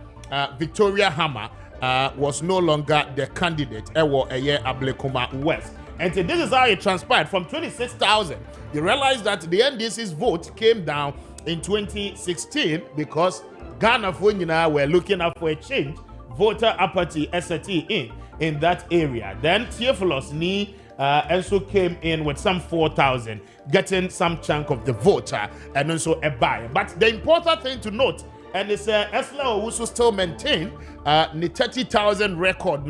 Victoria Hammer was no longer the candidate. Ewo Eye Ablekuma West. And so this is how it transpired. From 26,000, you realize that the NDC's vote came down in 2016 because Ghana were looking up for a change. Voter apathy SAT in that area. Then Theophilus Ni and so came in with some 4,000, getting some chunk of the vote, and also a buy. But the important thing to note, and it's Esla Owusu still maintain the 30,000 record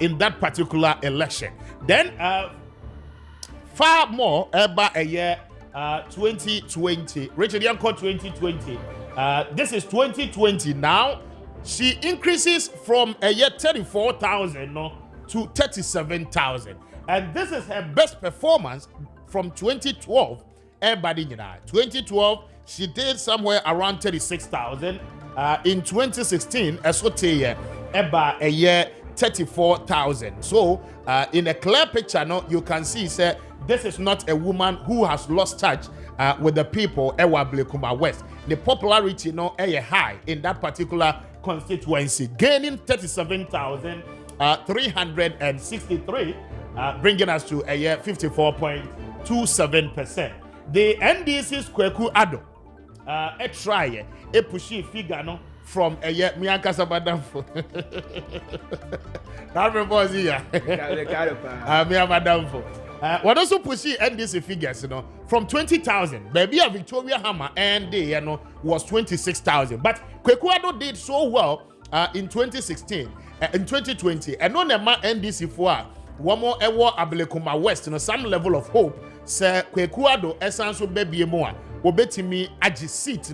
in that particular election. Then far more about a year 2020, Richard Yanko 2020. This is 2020 now. She increases from a year 34,000 to 37,000, and this is her best performance from 2012. Everybody, 2012 she did somewhere around 36,000. In 2016, about a year 34,000. So in a clear picture, you can see this is not a woman who has lost touch with the people. Ewa Blekuma West, the popularity high in that particular constituency, gaining 37,363, bringing us to a year 54.27%. The NDC's Kweku Ado, a try a pushy figure from a year Mianka Sabadamfo. What also pushy NDC figures, from 20,000. Baby Victoria Hammer and they was 26,000. But Kwekuado did so well in 2016, in 2020, and on the NDC for one more Ablekuma West, some level of hope. Sir Kwekuado Esanso baby more obetimi agi seat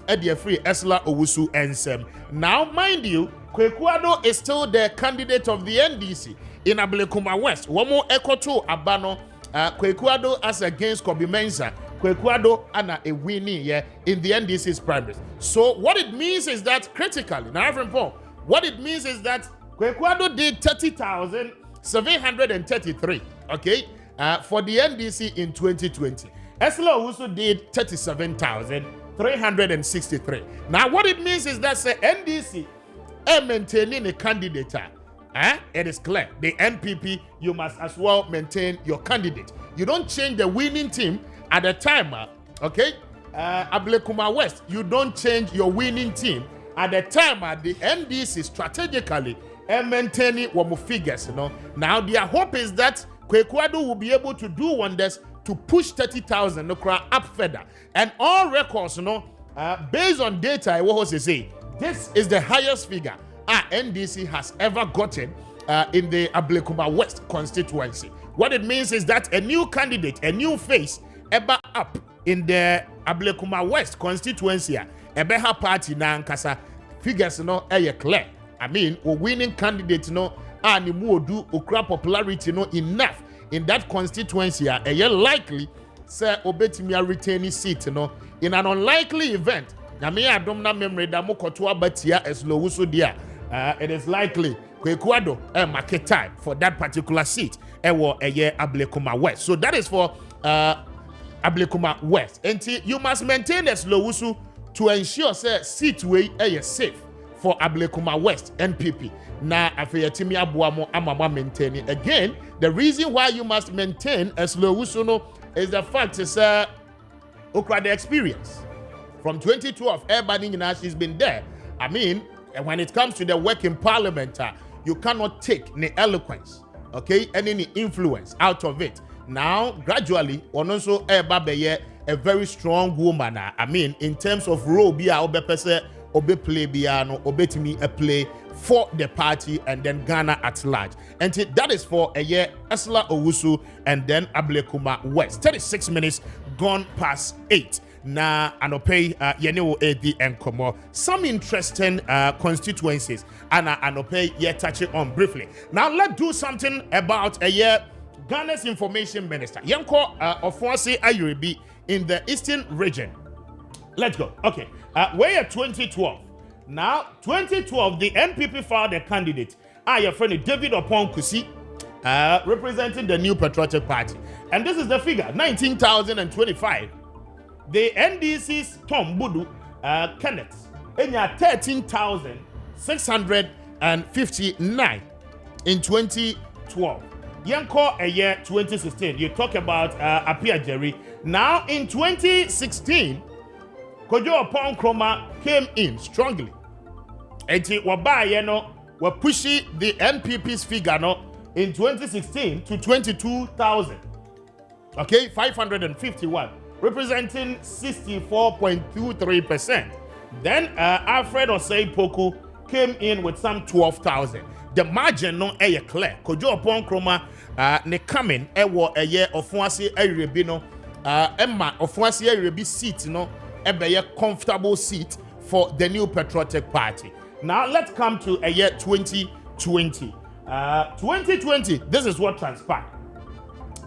at the free Esla Owusu ensem. Now mind you, Kwekuado is still the candidate of the NDC in Ablekuma West. One more Ekoto Abano, Kwekuado as against Kobe Mensah. Kwekuado ana a winning in the NDC's primaries. So what it means is that critically, now what it means is that Kwekuado did 30,733, okay, for the NDC in 2020. Esla also did 37,363. Now what it means is that the NDC maintaining a candidate. It is clear. The NPP, you must as well maintain your candidate. You don't change the winning team at the time, okay? Ablekuma West, you don't change your winning team at the time. The NDC strategically maintaining what figures, Now their hope is that Kwekuado will be able to do wonders to push 30,000 up further. And all records, based on data, what was say? This is the highest figure NDC has ever gotten in the Ablekuma West constituency. What it means is that a new candidate, a new face, ever up in the Ablekuma West constituency, ebeha party na nkasa figures clear. I mean, a winning candidate and do okra popularity enough in that constituency. Likely say obetimi retain seat in an unlikely event. Na me adom na memory da mokoto abatia Esla Owusu dia. It is likely Kwekuado market time for that particular seat. Ablekuma West. So that is for Ablekuma West. And you must maintain Esla Owusu to ensure seat way safe for Ablekuma West NPP. Na afeyatimi abuamo amama maintaining. Again, the reason why you must maintain Esla Owusu is the fact is okra the experience. From 2012, everybody she's been there. I mean, when it comes to the work in parliament, you cannot take the eloquence, okay, and any influence out of it. Now, gradually, also a very strong woman. I mean, in terms of role, be play obetimi a play for the party and then Ghana at large. And that is for a year Esla Owusu and then Ablekuma West. 36 minutes gone past 8. Na anope yenewo edi enkomo. Some interesting constituencies and anope ye touch it on briefly. Now let's do something about a year Ghana's information minister Yanko Ofonsi Ayuribi in the eastern region. Let's go. Okay, we're at 2012. Now 2012 the NPP filed a candidate your friend David Opon Kusi representing the New Patriotic Party, and this is the figure 19,025. The NDC's Tom Budu Kenneth in 13,659 in 2012. Yanko a year 2016. You talk about Appiah Jerry. Now in 2016, Kojo Opon Kroma came in strongly. And were pushing the NPP's figure in 2016 to 22,000. Okay, 551, representing 64.23%. Then Alfred Osei Poku came in with some 12,000. The margin no clear. Kojo upon Kroma ne coming a year of Fuasi Erebino Emma of Fuasi Erebi seat no a comfortable seat for the new Patriotic Party. Now let's come to a year 2020. 2020, this is what transpired.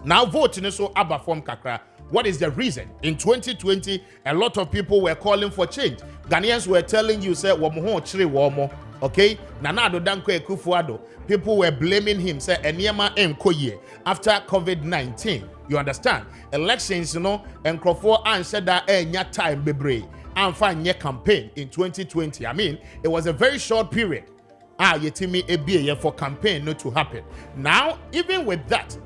Now voting so abba form kakra. What is the reason? In 2020, a lot of people were calling for change. Ghanaians were telling you, say, womo chiri womo. Okay? Nanado Danko Ekufuado. People were blaming him, say, Enyema Mkoye after COVID-19. You understand? Elections, you know, and Crawford answered that nya time bebre and find your campaign in 2020. I mean, it was a very short period. Yetimi ebiye for campaign not to happen. Now, even with that,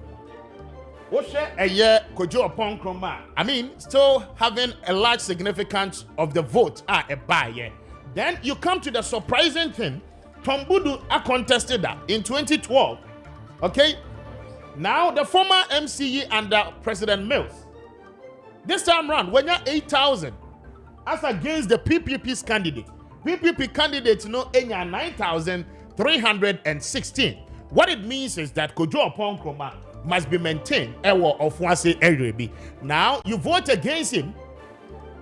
a year Kojo upon Kroma, I mean, still having a large significance of the vote a buy. Then you come to the surprising thing. Tombudu contested that in 2012. Okay? Now the former MCE under President Mills. This time round, when you're 8,000 as against the PPP's candidate. PPP candidate, you know, 9,316. What it means is that Kojo upon Kroma must be maintained. Now you vote against him.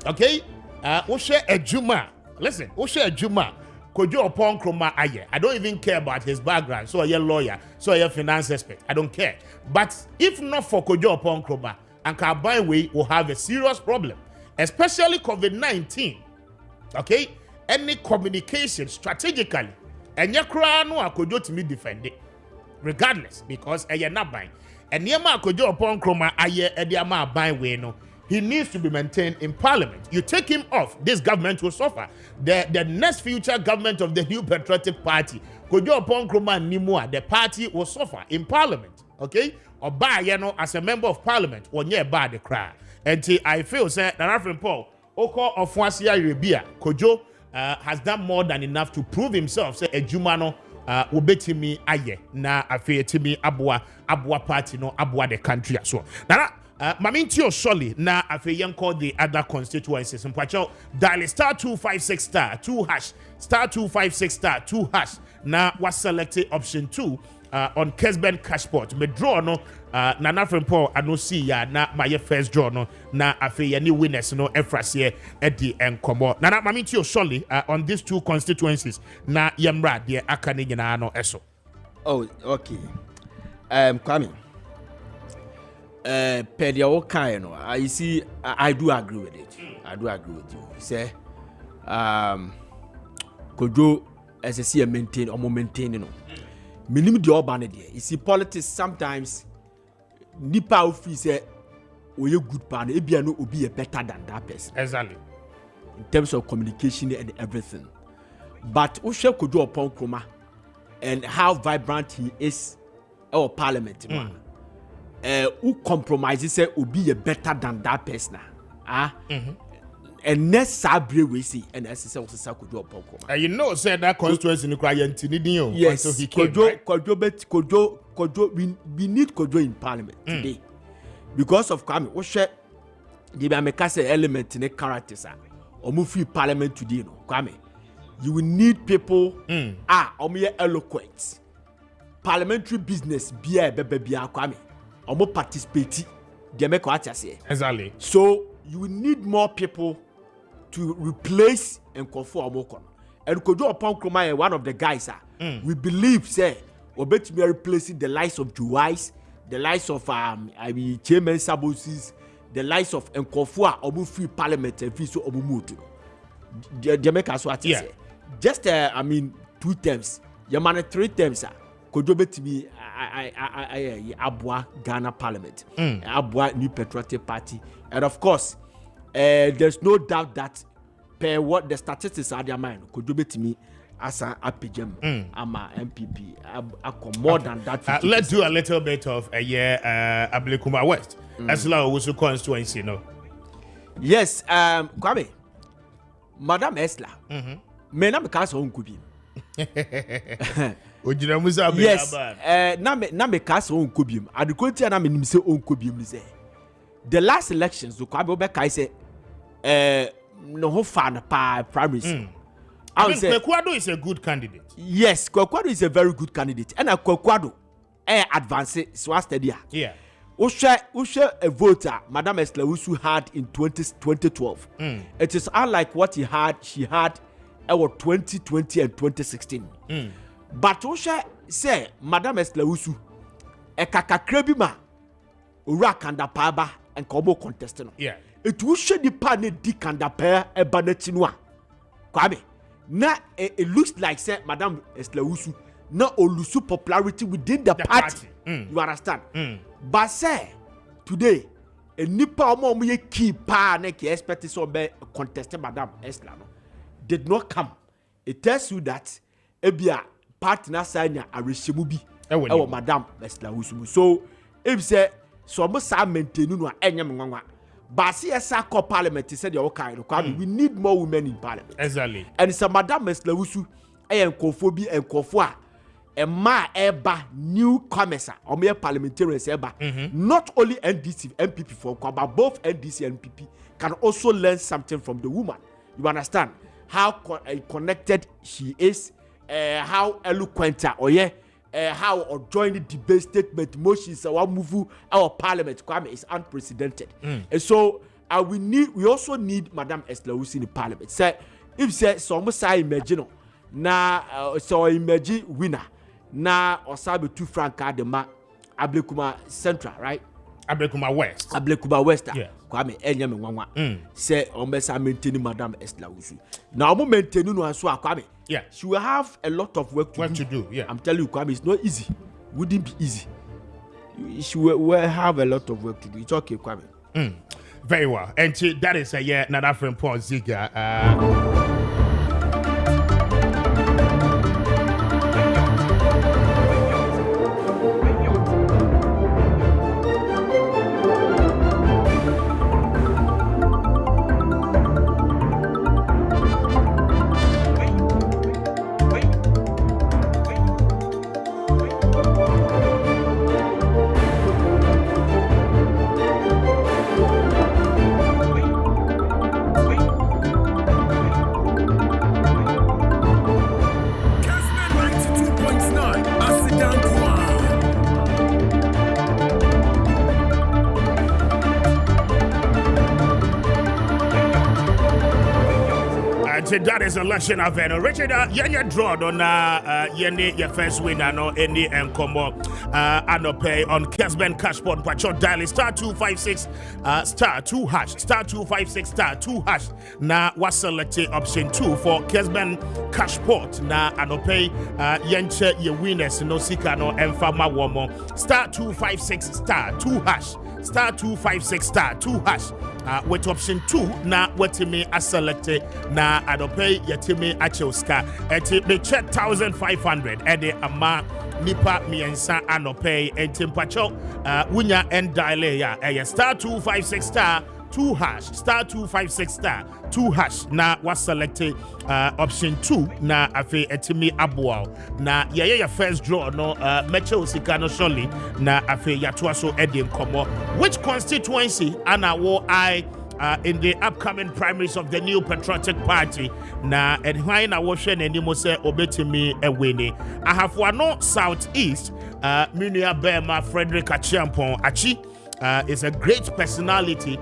Okay? Oshe Ejuma. Listen, Oshe Ejuma. Kojo upon Kroma aye. I don't even care about his background. So a lawyer, so a finance expert. I don't care. But if not for Kojo upon Kroma, and Kabai way will have a serious problem, especially COVID-19. Okay? Any communication strategically, and your crown no Kojo to me defend it. Regardless, because you're not buying. And Yama Kojo upon Kroma aye Ediama buying way no. He needs to be maintained in parliament. You take him off, this government will suffer. The next future government of the new Patriotic Party, Kojo upon Kroma Nimua, the party will suffer in parliament. Okay? Or by you know, as a member of parliament, or near by the cry. And I feel say that Reverend Paul, Oko of Wasia Rebia, Kojo has done more than enough to prove himself. Say a Jumano ubetimi aye na afetimi abwa party no abwa the country as well. Now Mamintio Soli na afe call the other constituencies. Mpacho dial star 256 star 2 hash star 256 star 2 hash na was selected option 2 on Kessben Cashport. Me draw no na Reverend Paul I no see ya na my first draw no na afe ni winners no efrasie edi enkomo. Na Mamintio Soli on these two constituencies na yemra de aka ni nyina no eso. Oh, okay. Kwame. Per the old kind, I see. I do agree with it. I do agree with you. Say, Kojo as a see maintain or maintaining. Minimum the urban idea. You see, politics sometimes nipa ofi say, "Oh, you good pan. Ebi no be better than that person." Exactly. In terms of communication and everything, but Oshe Kojo upon Kroma and how vibrant he is, our parliament man. Who compromises say will be better than that person. And next Sabre we see and as say was Kojo upon Kroma. You know, said that constituency in Ukraine. Yes, so he came, Kojo, right? Kojo, we need Kojo in parliament today because of Kwame. Oshe the American element in the characters or move free parliament today. No, Kwame, you will need people eloquent. Parliamentary business be Kwame. Or more participate. Exactly. So you will need more people to replace and conform Omokon. And Kojo upon Kroma, one of the guys, we believe, say, or bet me replacing the likes of Juwais, the likes of Chairman Sabosis, the likes of Nkofua, Obu Free Parliament, and Free so Obumutu. Jamaica, so I say. Just, 2 terms. Yamana 3 terms, Kojo bet me. Abwa Ghana Parliament, Abwa New Patriotic Party, and of course, there's no doubt that per what the statistics are their mind, could do to me as an APGM, AMA MPP, more than that. Let's do a little bit of a year, Ablekuma West, as long as constituency, no. Yes, Kwame, Madame Esla, men am cast on Kubi. Yes, na me cast on Kubium. I the quality na me nimse on Kubium say. The last elections, so Kwame Appiah say, no ho fan pa primaries. I mean, Kwekwado is a good candidate. Yes, Kwekwado is a very good candidate. And Kwekwado advance so steady. Yeah. Usha a voter, Madame Eslawusu had in 2012. It is unlike what she had our 2020 and 2016. But Usha say, Madame Eslawusu, a kakakrebi ma, urakanda paba, and kobo contestant. Yeah. It will show the panel dikanda pair a banetinwa. Kwame. Now it looks like say Madame Eslawusu now olusu popularity within the party. You understand? But say today a nipa omo ye key pa na ki expect so be contest Madame Esla no did not come. It tells you that ebia party na sanya arehemu bi e Madame Eslawusu. So if say so mo sa maintain no enya menwanwa. But see, as a parliament, he said, we need more women in parliament. Exactly. And it's a Madame Eslawusu, and Kofobi and Kofua, and Ma Eba newcomers, or mere parliamentarians, not only NDC, MPP for but both NDC and MPP can also learn something from the woman. You understand how connected she is, how eloquent, how or join the debate statement motions our move our parliament Kwame is unprecedented. And so we also need Madame Eslawusu in the parliament. Say if say some say imagine na so imagine winner na osabe 2 franc adema Ablekuma Central, right? Ablekuma West. Yeah. Kwame enyame nwanwa. Say omesa maintain Madame Eslawusu. Now mo maintain no anso Kwame. Yeah. She will have a lot of work to do. Yeah. I'm telling you, Kwame, it's not easy. Wouldn't be easy. She will have a lot of work to do. It's okay, Kwame. Very well. And that is a another friend Paul Ziga. That is election event. Richard, you draw on your first winner no any encomo anope on Kessben Cashpot Pacho dial star 256 star 2 hash star 256 star 2 hash. Na was selected option 2 for Kessben Cashpot na anope yenche ye winners no sika no enfama womo star 256 star 2 hash star 256 star 2 hash. With option 2 na wetime a selected na adope yetime acheuska eti me check 1500 ede ama nipa miensa anope entimpacho wunya and dial ya star 256 star 2 hash star 256 star 2 hash na was selected option 2 na afi etimi aboa na ya first draw no meche osika no surely na afi yatoa so edi nkomo which constituency ana wo I in the upcoming primaries of the New Patriotic Party na edhwan na wo hwe nanimo se obetimi ewene ahafo Southeast Munua Bema Frederick Achiampon Achi is a great personality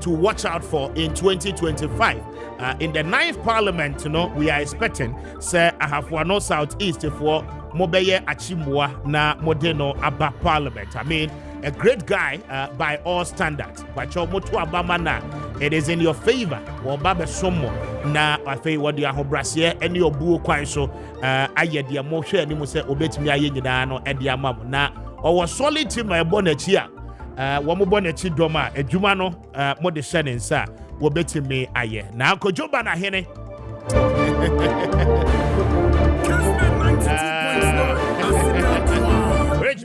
to watch out for in 2025. In the 9th Parliament, we are expecting, say, Ahafwano Southeast for Mobeye Achimwa na Modeno Abba Parliament. I mean, a great guy by all standards. But it is in your favor. Wababe somo na afe wadi ahobrasiye eni obuo kwan so ayedi amhwe ani mu se obetimi aye nyina no edi amam na owo solid team e bonachi a wo mo bonachi doma adwuma no mo de hye ne nsa wo betimi aye na akojoba na hene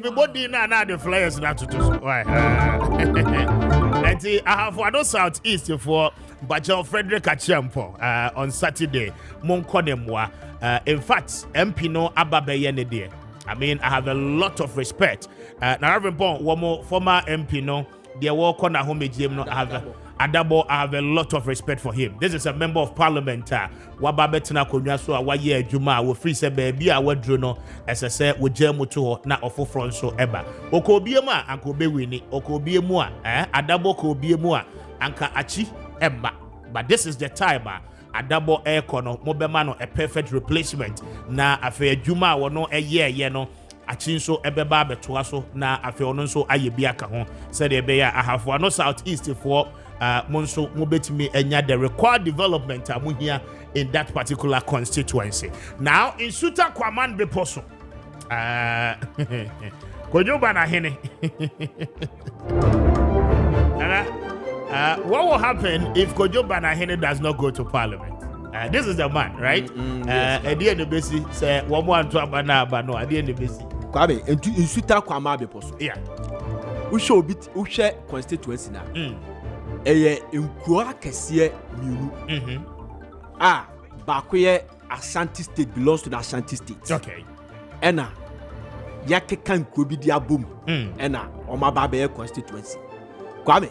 me body na the flyers na to so. Why? And I have one southeast for Bajal Frederick Achiampo on Saturday. Monkonemwa. In fact, MP no Ababe ne. I mean, I have a lot of respect. Now, Reverend Bon, one more former MP no, the work on a home gym no have. Adabo, I have a lot of respect for him. This is a member of parliament. Wababetina Konyaso, Awaye Juma, we free se baby, our drono, as I said, with Jermuto, na ofo front so eba. Okobiema, Uncle Bewini, Okobiemua, Adabo Kobiemua, Anka Achi, Emba. But this is the time, Adabo Aircono, Mobemano, a perfect replacement. Na afe Juma, or no a year, no. Achinso ebeba betuaso na afe ono nso ayebia ka ho said ebeya I have one southeast for monso mobetimi enya the required development amuhia in that particular constituency. Now in Suta Kwaman Beposo Kojoba na hene what will happen if Kojoba na hene does not go to parliament? This is the man, right? At the end of the basic, say, one more to Abano, at the end of the basic. Kwame, and to insuta Kwame Appiah Kubi. Yeah. We show bit, we share constituency now. In Kura Kessben, Munu. Bakoye Ashanti State belongs to the Ashanti State. Okay. Ena, Yake kan Kubi dia boom. Ena, Omababe constituency. Kwame,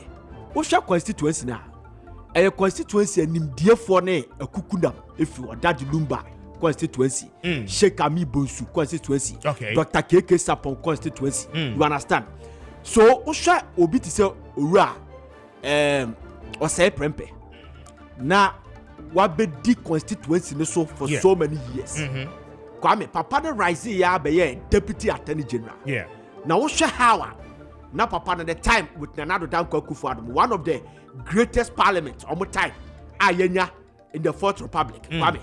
we share constituency now. A constituency and nimdie for ne a kukundam if you are Daddy Lumba constituency, Sheikh Ami Bonsu constituency, okay. Dr. Keke Sapon constituency. You understand? So Osha Obiti say Ura or say Prempe. Now wabe di constituency so for so many years. Kwame Papa the rise ya be deputy attorney general. Yeah. Now Osha Hawa. Now Papa at the time with Nana Danko Kufuor, one of the greatest parliaments on my time ayenya in the Fourth Republic. Kwame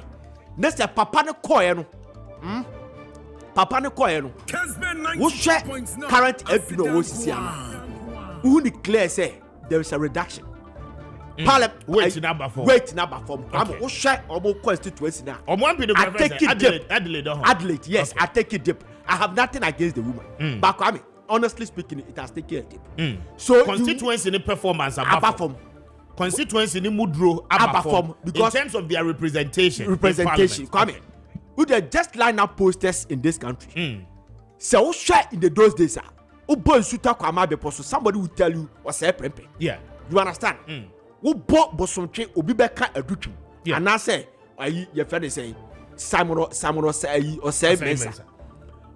next Papa ne koye no Papa ne koye no wo share current MP no wo sisi ama who declare say there is a reduction parliament wait number form Kwame wo share omo constituency na Adelaide yes okay. I take it deep. I have nothing against the woman but Kwame honestly speaking, it has taken a dip. So constituency in performance apart from constituency in mudro abafom because in terms of their representation. Come in. Would they just line up posters in this country? So share in those days, somebody will tell you what's happening. Yeah, you understand? Who bought Bosomche Obibeka a duty? And I say, your friend is saying Simon or say Mesa.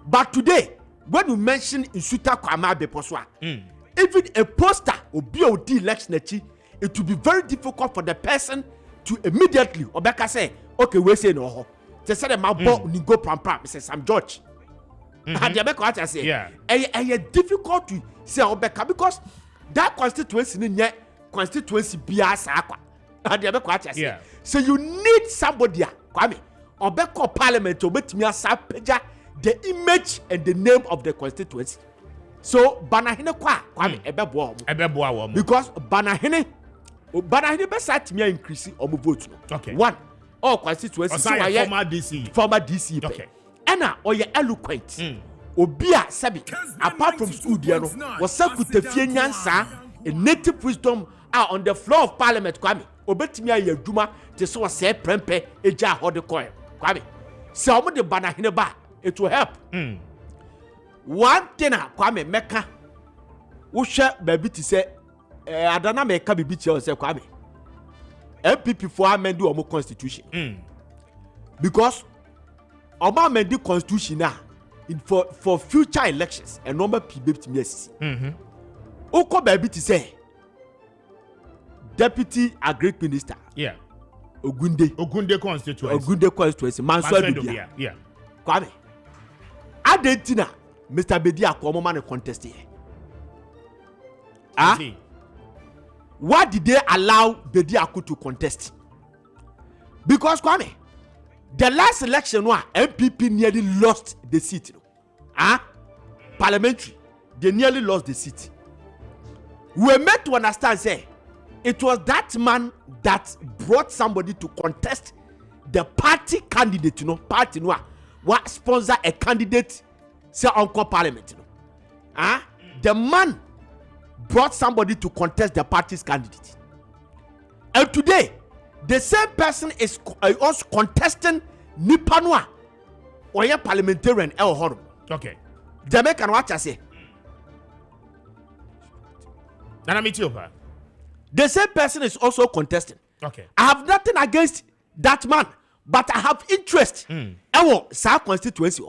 But today. When you mention Insuta Kwame Appiah Kubi, even a poster or BOD election, it will be very difficult for the person to immediately Obeka say, okay, we say no. They said my boy ni go pram. Say Sam George. And the Obeka say, yeah, difficult to say Obeka because that constituency in yet constituency bias aqua. And the Obeka say, so you need somebody Kwame Obeka Parliament to bet me a sapeja. The image and the name of the constituency. So Banahine Kwame ebeboa because Banahine beside me increasing or vote. Okay. One, all constituency former DC. Okay. Ena or your eloquent. Obia Sabi apart from studio was sakutefie nyansa a native wisdom are on the floor of parliament Kwame. Obetimi aye adwuma te so say prempe eja hode coin. Kwame. So omo de Banahine ba it will help. One thing Kwame Meka Usha baby to say Adana Meka bibi che say Kwame MPP for amend do omo constitution. Because omo amend the constitution now for future elections and number people to me. Oko baby to say deputy agric minister. Yeah. Ogunde constituency. Manso yeah. Kwame Adentina Mr. Bedi Akwa man contest here. Why did they allow Bedi Akwa to contest? Because Kwame, the last election MPP nearly lost the seat. Parliamentary, they nearly lost the seat. We were meant to understand, say, it was that man that brought somebody to contest the party candidate, party what sponsor a candidate say uncle parliament the man brought somebody to contest the party's candidate. And today, the same person is also contesting Nipanwa or a parliamentarian El Horum. Okay. Jamaican watch I say. The same person is also contesting. Okay. I have nothing against that man, but I have interest. Sa constituency.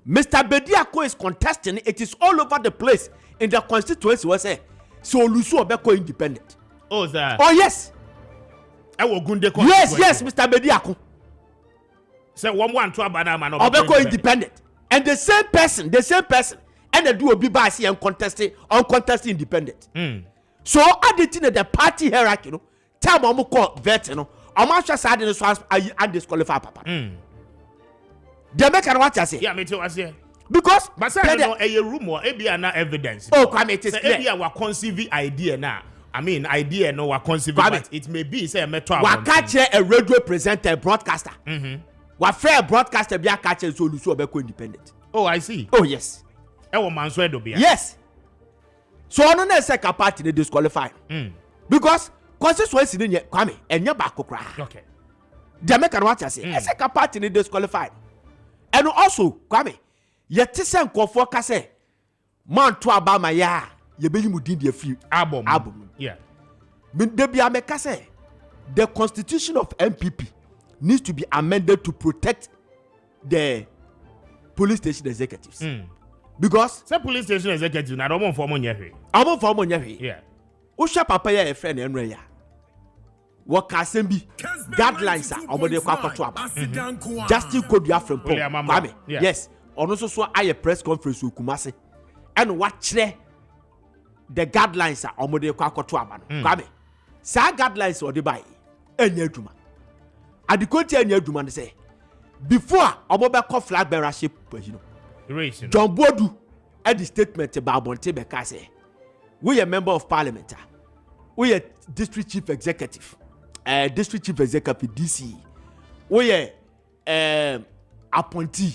Mr. Bediako is contesting. It is all over the place in the constituency. So Lusu Obeko independent. Oh, that. Oh yes. Yes, Mr. Bediako. So one to Abanama Obeko independent. And the same person, and they do a BBC and uncontested independent. So adding the party hierarchy, tell me call vet, I'm actually sad in the undisqualified papa. They make an watch I say. Yeah, me too. I say. Because but I know a rumor, no evidence. Oh, Kwame, it is clear. Our conceiving idea now. I mean, idea no, our conceiving, but it may be say a metro. We catch a radio presenter, broadcaster. We fair broadcaster be a catcher so Lusu Obeko independent. Oh, I see. Oh yes. Yes. So on the second party they disqualify. Because constituency in Kwame and your back cry. Okay. They make an watch I say. Second party they disqualified. And also Kwame, yet send call for Kase. Man to Abama ya. You be you did your free album. Yeah. But they be a make say the constitution of MPP needs to be amended to protect the police station executives. Because the police station executive na don't for money here. I'm on for money. Yeah. Usha papa ya a friend and Raya. What can be guidelines are over the Kwakotwaba. Justin could be from Kwame. Yes. Also, so I a press conference with Kumasi and watch the guidelines are over the Kwakotwaba. Kwame. Sa guidelines or the buy any juma. At the country any juma say before Obobeko flag bearership, John Bodu at the statement about Bontebeka say we a member of parliament. We a district chief executive. District chief executive DC. We a appointee.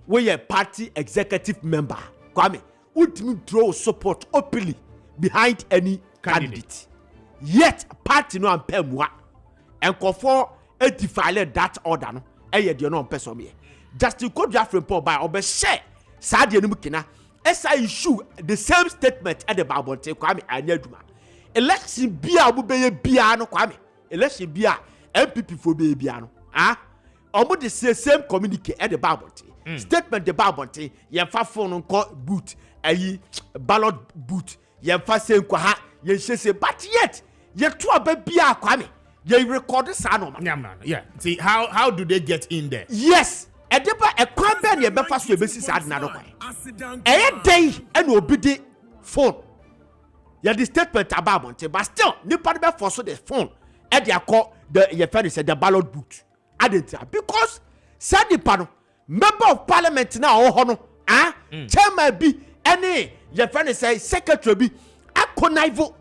We a party executive member. Kwame, ultimate draw support openly behind any candidate. Yet party no ampe moi. And for a defile that order no. Eye de no person me. Justin Code report by obe share. Sadia no mukina. Esa issue the same statement at the Babonte Kwame Anyaduma. Election bia obeye bia no Kwame. Election bia MPP for be bia no. Omo the same communique at the Babonte. Statement the Babonte yemfa phone nko boot ayi ballot boot yemfa say nko ha ye say but yet ye to aba bia Kwame. Ye record this yeah. See how do they get in there? Yes. Edeba a kwambe ye befa so ebesi sad na no kwan. Eye day and obi di phone. Ya the statement about but still nipa be force the phone. E dey call the ye friend said the ballot boot. Adenta because said nipa no member of parliament na ho no chairman bi any ye friend say secretary bi akonivo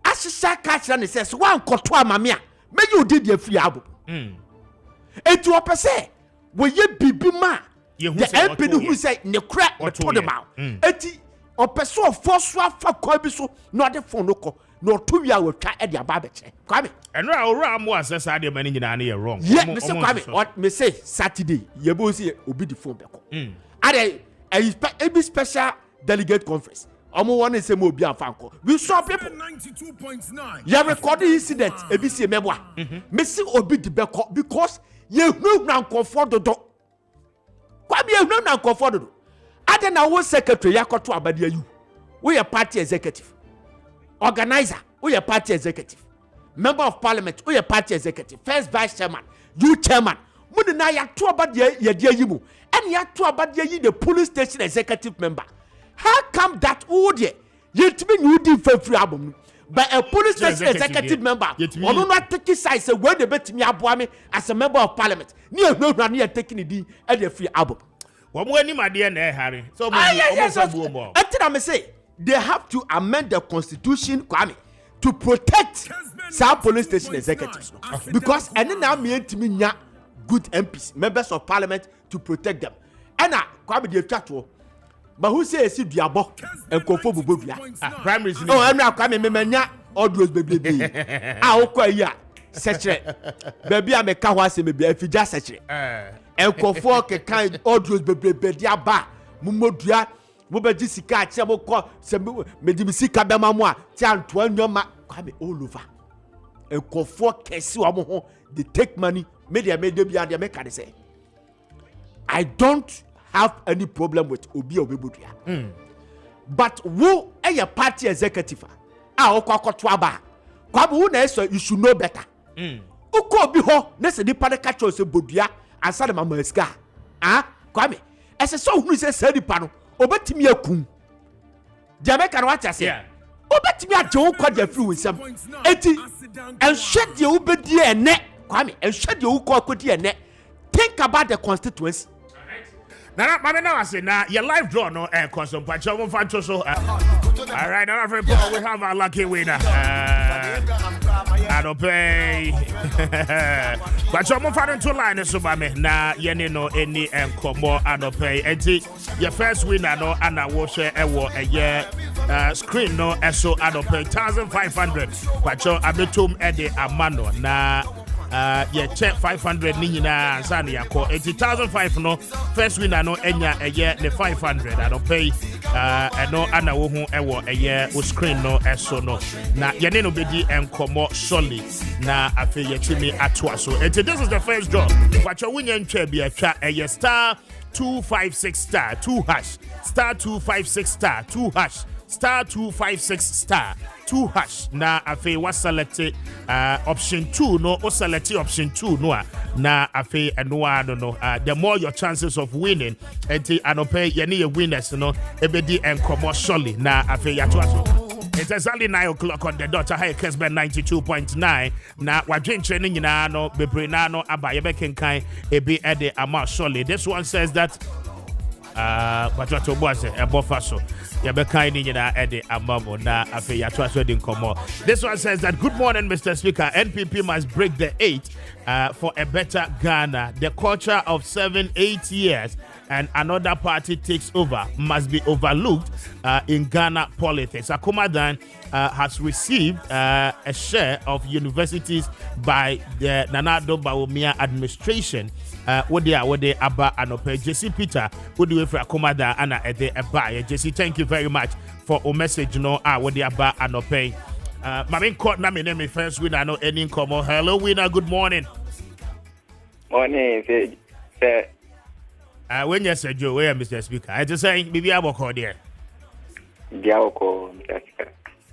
asisa catch and says one koto amamia me you did your free album. Et you opese we ye bibi ma the MP who say ne crack or to the mouth. Eti opeso force fa kwa bi so no de phone no ko no to ya we twa e dia ba beche. Kwame. Enra ora mo assess ade mani nyina na ye wrong. Yeah, Mr. Kwame, what me say Saturday ye bo see obi the phone beko. Ade a special delegate conference. Omo one say mo obi afanko. We saw people 92.9. You recorded incident ABC meboa. Me see obi di beko because you hunu na comfort do. Kwame you hunu na comfort do. Ade na wo secretary yakoto abade ayu. We a party executive. Organizer, we a party executive. Member of parliament, we a party executive. First vice chairman, you chairman. Mudi na ya to abade ye dia yimu. And ya to abade yi the police station executive member. How come that would ye? Yet me you did for free album. But a police station executive member, or not taking size when they bet me aboame as a member of parliament. Near no near taking the at the free album. What more any my dear Harry? So I say they have to amend the constitution, Kwame, to protect some police station executives. Because and now me to me good MPs, members of parliament to protect them. And Kwame the chat but who say si duabo enkofo bobodua primaries oh enu akwa me menya audios bebrebe okwa yi a sechere baby a me ka ho ase me bia afija sechere enkofo kekan audios bebrebe dia ba mumodua mo beji sika a che mo ko se me di sika be ma mo a ti anto anwoma kwa me all over enkofo kesi wa mo ho they take money media bia dia make say I don't have any problem with Obi Obebudia. But who a party executive? Okwakoto aba. Kwabu who na so you should know better. Uko bi ho na se nipa de catch us bodua ansa de mama esika. Kwame. Ese so hu se se nipa no obetimi akum. Jamaica no what say? Obetimi aje wo kwaja free winsam. Eti enhwe de obedi ene. Kwame, enhwe de wo kwakodi ene. Think about the constituency. Now, I say, now your live draw no air custom patch. All right, now we have our lucky winner. I don't pay. But you're moving to line so by me. Now, you know any combo I don't pay. And your first winner no, and I will share a year screen no, so I don't pay 1,500. But you're a bit too Eddie Amano now. Check 500 ni nyina ansana yakọ 80,005 no first winner no enya eye the 500 I don't pay no ana wo hu ewo eye o screen no eso no na yene no bedi enkomo solid na afi yetimi atoa so this is the first draw but your winner ntwa bi atwa eye star 256 star 2 hash star 256 star 2 hash star 256 star 2 hash na afi was select option 2 no o select option 2 no na afi eno no the more your chances of winning enti anope yene ye winners no ebedi enkomo solid na afi yato aso. It's exactly 9 o'clock on the dot. Hi, Kessben 92.9. Na wajin training nyina no bebre na no aba yebekenkan ebi ede ama solid. This one says that but what to boss e bofa so yebekan ni nyina ede amamo na afi yato aso din komo. This one says that good morning Mr. Speaker, NPP must break the 8 for a better Ghana. The culture of 7-8 years and another party takes over must be overlooked in Ghana politics. Akumadan has received a share of universities by the Nana Addo Bawumia administration. Wode aba anope Jesse Peter wode we for Akumadan ana ede eba. Jesse, thank you very much for a message no wode aba anope. Mamin court na me name first winner no any come. Hello winner, good morning. Morning, sir. When you said Joe, where Mr. Speaker, I just saying, maybe I will call there.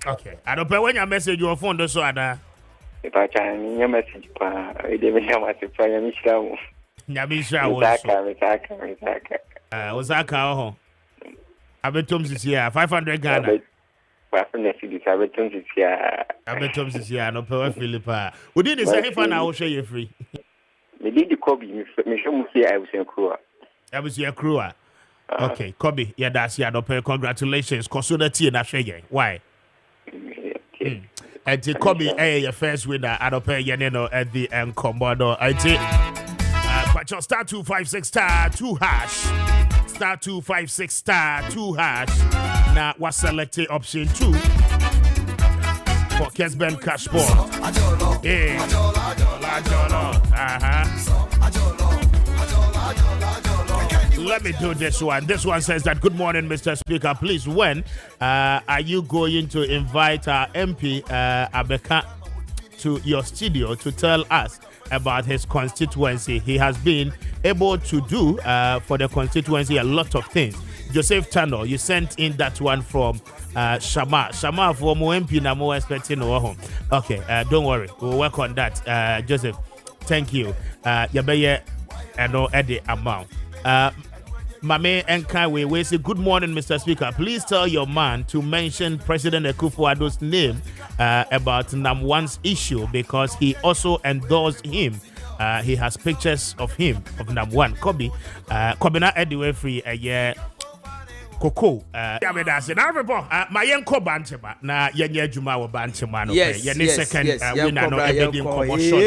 Okay, I don't pay when you message your phone, so I if I can, your message, I didn't have my supply. Yamisha was Osaka. Abetum is here, 500 Ghana. Abetum is here, no power Philippa. We didn't say if I will show you free. Maybe the Kobe, me show me I was in Kua. That was your crew. Okay, Kobe, yeah, that's your dope. Congratulations. Consider tea and a why? And to Kobe, your first winner, I don't pay Yanino at the end commodo. I take but your star 256 star 2 hash. Star 256 star 2 hash. Now, what's selected option 2 for Kessben Cashboard? Yeah. Let me do this one. This one says that, good morning, Mr. Speaker. Please, when are you going to invite our MP, Abeka, to your studio to tell us about his constituency? He has been able to do for the constituency a lot of things. Joseph Tano, you sent in that one from Shama for more MP na more expecting home. Okay, don't worry. We'll work on that. Joseph, thank you. Yabeye no Eddie amount. Mame Enkai, we say, good morning, Mr. Speaker. Please tell your man to mention President Akufo-Addo's name about NAM1's issue because he also endorsed him. He has pictures of him, of NAM1. Kobe na anyway free a year. Coco, Yamedasi, now report, my uncle Bantama, na Yanya Juma or Bantama, second winner, no bedding commercial.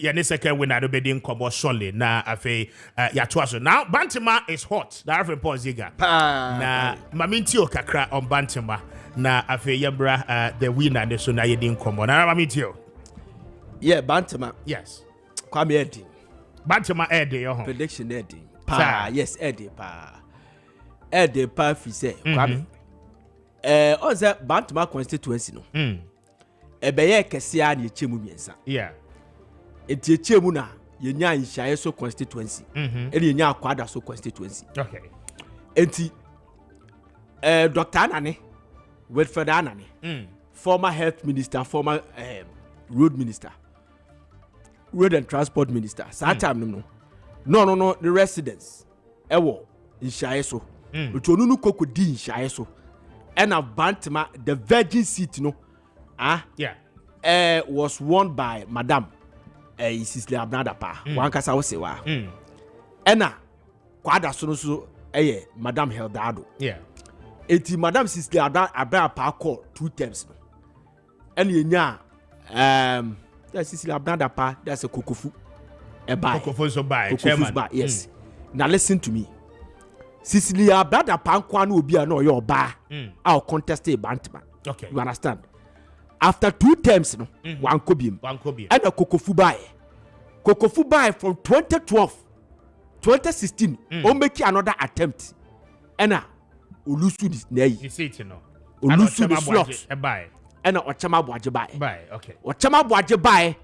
Any second winner, no bedding commercial, na afe Yatwaso. Now, Bantama is hot, the report Ziga. Na Mamintio Kakra on Bantama, na afe Yambra, the winner, the Suna Yedin Combo. Now, Mamintio. Yeah, Bantama. Yes. Kwame Eddie. Bantama Eddie, prediction Eddie. Pa, yes, Eddie, pa. Eddie, pa, fi say, Kwame. Oza Bantama constituency no. Ebeye Kessben ni Echemu miensa. Yeah. Enti Echemu na yenya Nhyaye so constituency. Eni yenya Akwada so constituency. Okay. Enti Dr. Anane, Wilfred Anane, former health minister, former road minister, road and transport minister. Time no, the residents. Ewo Nhyaye so. Utonunu koko di Nhyaye so. And a Bantama, the virgin seat was won by Madam Sisli Abnadapa. One kasa wo se wa. Ena kwada so Madam Heldado. Yeah. Eti Madam Sisli Abnadapa call 2 terms no. And yenya that's Sisli Abnadapa, that's a Kokofu. Kokofu so buy chairman. Yes. Now listen to me. Sisli Abnadapa kwanu obi no your ba. I'll contest a Bantama. Okay. You understand? After 2 terms, no, one Kobium. And a Kokofu buy from 2012, 2016, make another attempt. And Ulusu this nay. You see it, no. Ulusu the slot. Buy. And a Ochama Boaje buy. Buy, okay. Ochama Boaje buy.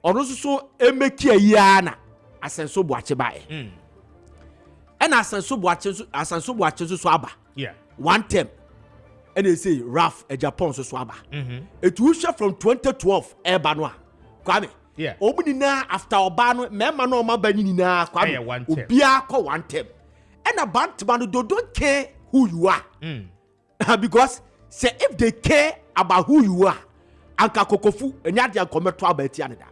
Or also so make a yana. Asenso Boache buy. And Asenso Boache swaba. Yeah. 1 term. And they say Raf a Japan so swaba. It will share from 2012 Banwa. Kwame. Yeah. Omunina after Obano, member no mabanina Kwame. 1 term. Ubia ko 1 term. And a Bantman don't care who you are. Because say if they care about who you are, Anka Kokofu and Yadia come to Abetianida.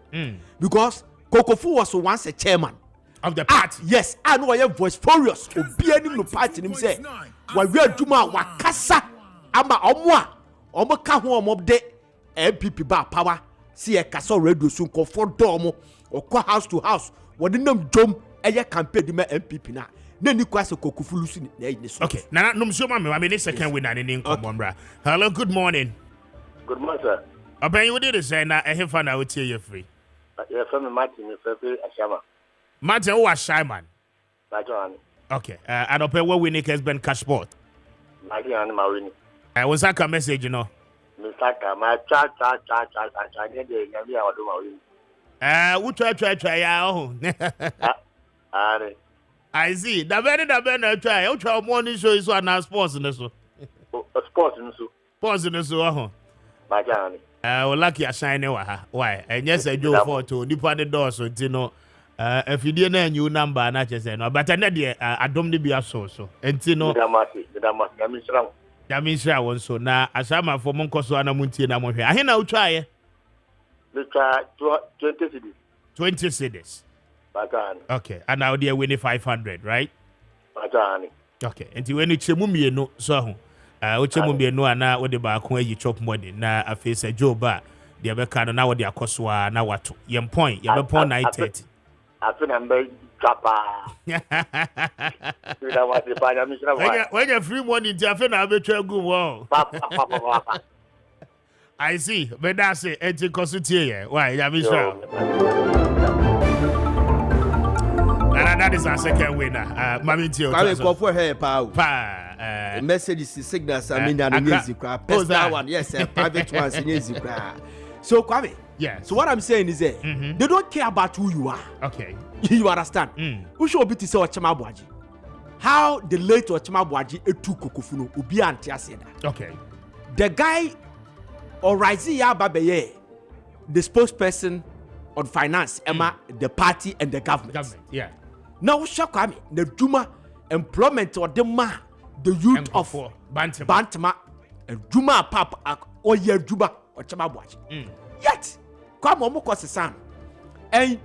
Because Kokofu was once a chairman of the party. Yes, I know I have voice furious. Obianim no party him say. Wa we aduma wakasa ama omo ka ho omo de MPP ba power see e kasa radio so ko for dom okọ house to house wodi nam jom eye campaign di ma MPP na ni kwase Kokofulu su na yin so. Okay, na no mso ma me second winner ni nkombra. Hello, good morning. Good morning, sir. Oben you did say na ehefa na wotie you free. Yeah, from Maakye me fefe Ashama. Maakye who was shy man. Maakye. Okay, and open what we need Kessben cash sport. Maakye and Mawini. Was that a message, you know? Mr. My cha get the Yami Awadu Mawini. We try, oh. I see. The very try. You try morning show is one sports in the so. Sports in so. Sports in the so. Maakye. Lucky a shine why? And yes, I do for to depend the door so you know. If you didn't know new number, not just no, but another I don't be a so. And you know, that means I want so now. As I'm a for Moncoso and a Munti and I'm here. I now try. We try 20 cities. 20 cities. Okay, and now they're winning 500, right? Okay, and when it's a mummy, no, so. Which mummy no, and now what the back when you chop money. Now I face a job bar. The other kind of now what they are coswa now what? Young point, you have a point 9:30. I think I'm very kappa. When you're free money, I think I'll be trying to go. I see, but that's it. It's a consultation. Why? You have been sure. And that is our second winner. Mamintio. Kwame for her power. Message is signals. I mean, and easy crap. Personal one, yes, private ones in easy crap. So Kwame. Yeah. So what I'm saying is that they don't care about who you are. Okay. You understand? Who should be to say Ochama Boaji? How the late Ochama Boaji etu Kokofuno ubi antiaseda. Okay. The guy Oraizi Yababeye, the spokesperson on finance, Emma, the party and the government. Yeah. Now Kwame, the Juma employment or the youth of Bantama and Juma Papa or Yer Juba or Ochama Boaji. Yet come on, son. And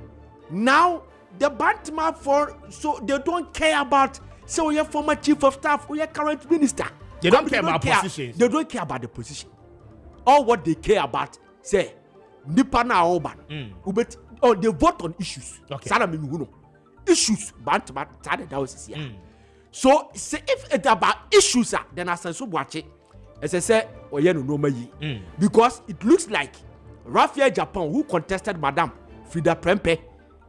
now the Bantama for so they don't care about So you're former chief of staff, or you're current minister. They don't care about positions. They don't care about the position. All what they care about, say, nipa na oban. Or they vote on issues. Okay. Issues, but here. So say if it's about issues, then I say so watch it. As I say, because it looks like Rafael Japan, who contested Madame Frida Prempeh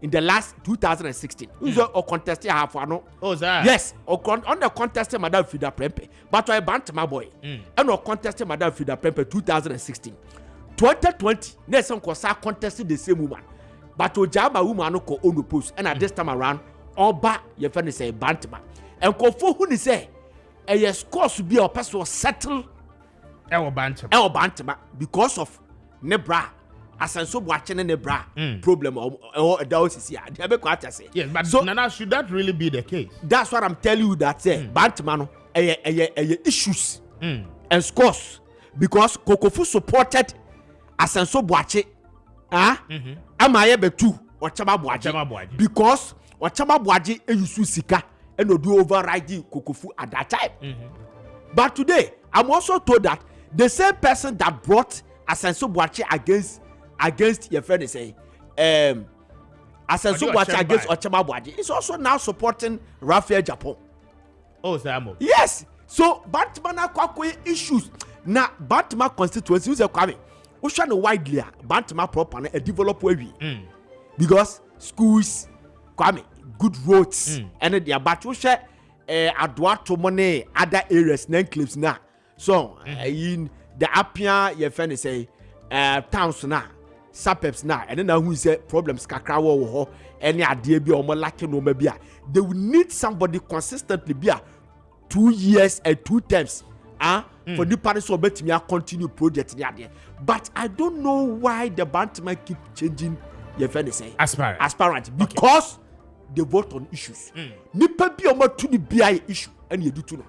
in the last 2016, or contested half no. Oh, that? Yes, on the contested Madame Frida Prempeh, but I banned my boy, and or contested Madame Frida Prempeh 2016. 2020, next one contested the same woman, but Ojama woman no ko on the post, and at this time around, Oba your friend say Bantama, and Kofo who say, a yes course to be a person settle El Bantama because of Nebra. As I so watching Nebra problem or a dose is here. Yes, but so Nana, should that really be the case? That's what I'm telling you. That say Bantama issues and scores because Kokofu supported as I so watching. Am I able to or Chama because or Chama Bwaji and Sika and no do overriding Kokofu at that time. But today I'm also told that the same person that brought Asenso Boache against your friend say Asenso Boache against Ochema Boache is also now supporting Rafael Japan. Oh, Samo. Yes. So Bantama Kwakwe issues na Bantama constituency is a Kwame. Ocean widely Bantama proper a develop way because schools Kwame good roads and they are but we share Adwa to money other areas nine clips now. So in the Appiah your friend say towns now suburbs now and then who say problems kakra wo any idea be or lacking no maybe they will need somebody consistently be 2 years and 2 terms for the parents so bet me continue project there. But I don't know why the Bantama keep changing your friend say aspirant because they vote on issues. Nipa bi o ma to the BI issue and you do to no.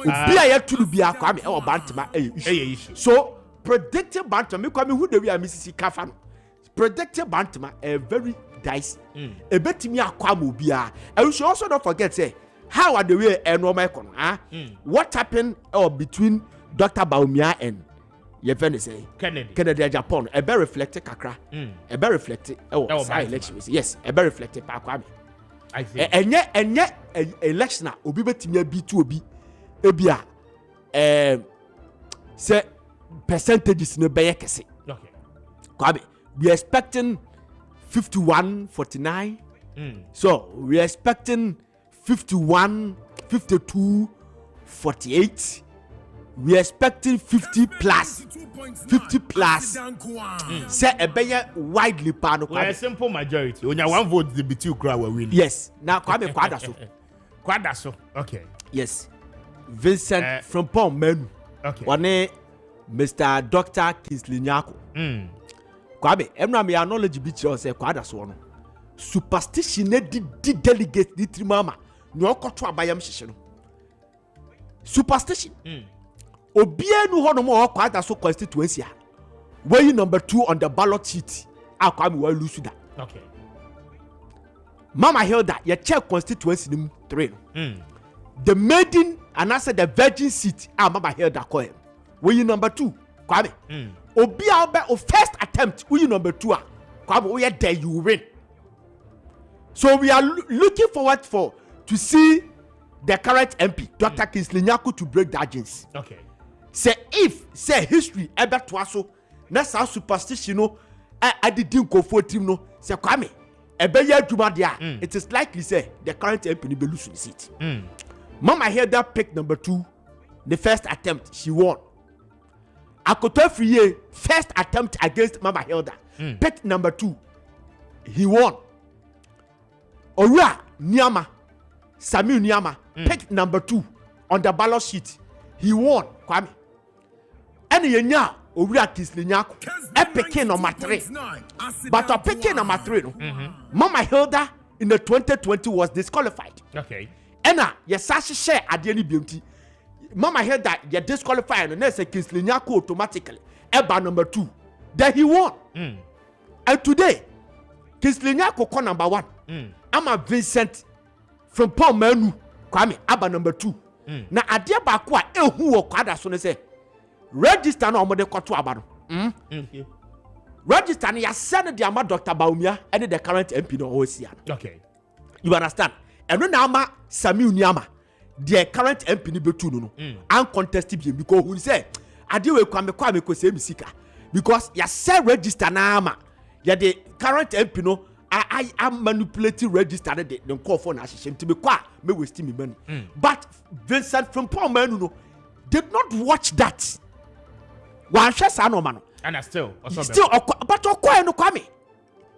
BI to the BI Kwame or Bantama issue. So predicting Bantama, Kwame who the we are Mississippi Kafan. Predicting Bantama very dicey. A bet me a Kwame BI. And we should also not forget say how are the way and what happened between Dr. Baumia and your friend say Kennedy Japan a very reflected kakra a very reflected election yes a very reflected pa Kwame I think and yet election obi betimi bi to obi ebia say percentages no be kese okay Kwame we are expecting 51-49 so we are expecting 51-52-48 we are expecting 50 plus. Say a better widely pan. Well, a simple majority. When you one vote, the BTU crowd will win. Yes. Now, Kwame Kwadaso. Kwadaso. Okay. Yes. Vincent from Pom Menu. Okay. One Mr. Dr. Kingsley Nyako. Kwame, Emra me acknowledge beach or say Kwadaso. Superstition did delegate the three mama. No control by Shishino. Superstition. Obienu hono mo kwata so constituency where you number 2 on the ballot sheet Kwame will lose that. Okay. Mama Hilda your check constituency nim 3 the maiden and I said the virgin seat Mama Hilda call him where you number 2 Kwame Obia o first attempt where you number 2 Kwame we there you win. So we are looking forward to see the current MP Dr. Kingsley Nyako to break that jinx. Okay. Say if say history ever to us so na sa superstition no adidin kofo team no say Kwame ebe ya duma dia it is likely say the current MP ni be lose the seat. Mama heard that pick number 2 the first attempt she won. Akoto Friye first attempt against Mama Hilda pick number 2 he won. Owura Niama Samuel Niama pick number 2 on the ballot sheet he won Kwame. And yenya Owura Kingsley Nyako picking number 3 but picking number 3 no Mama Hilda in the 2020 was disqualified. Okay. And yes share adeni beauty Mama Hilda you disqualified and say Kingsley Nyako automatically eba number 2 then he won. And today Kingsley Nyako number 1 I'm a Vincent from Paul Manu Kwame aba number 2 na ade ba ko a ehu wo kwada so ne say register na omode kwato aba no register na ya send the ama Dr. Baumia and the current MP no osia. Okay, you understand? Eno na ama Sami Uniama the current MP ni betu no uncontested bi because who say ade we Kwame ko say misika because ya send register na ama ya the current MP no I am manipulating register the call for na hihye to be kwa me waste me money but Vincent from Paul Manu did not watch that one share sa no man and still but Okoye no Kwame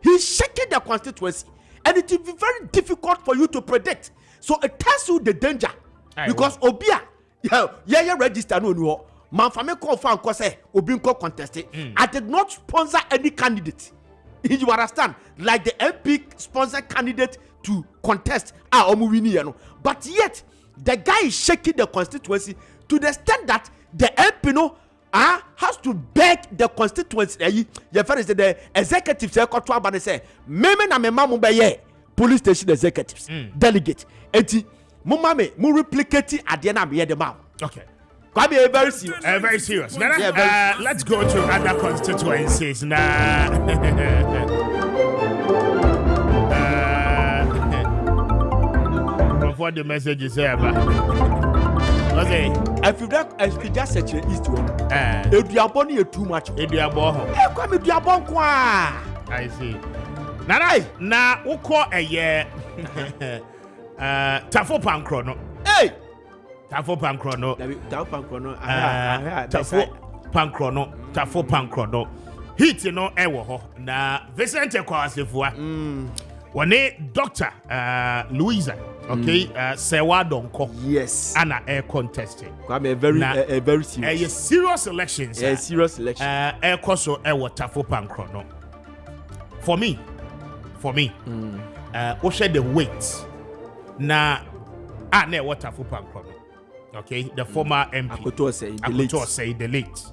he's shaking the constituency and it will be very difficult for you to predict, so it tells you the danger because Obia yeah register no no man for me call for and say Obi nko contest I did not sponsor any candidate. You understand? Like the MP sponsored candidate to contest but yet the guy is shaking the constituency to the extent that the MP has to beg the constituency. The executive say meme na me mamu be police station executives delegate enti mo mame mo replicate ade na me the ma. Okay, Kwame very serious. Very serious. Now, let's go to other constituencies now. What the message is here, okay. If you just search east one, Eduaboni is too much. Eduabon. Kwame Eduabon kwa. I see. Now, we call a year. Tafo Pankrono. Hey. Tafo Pankrono. Tafo Pankrono. Hit no ewo ho. Na Vincent Kwasefua. One Dr. Louisa. Okay, Sewa Donko. Yes. Anna air contesting. Kwame very serious. A serious elections. A serious election. Air koso ewo Tafo Pankrono. For me. We share the weight. Na ne what Tafo Pankrono. Okay, the former MP. Akoto say the late.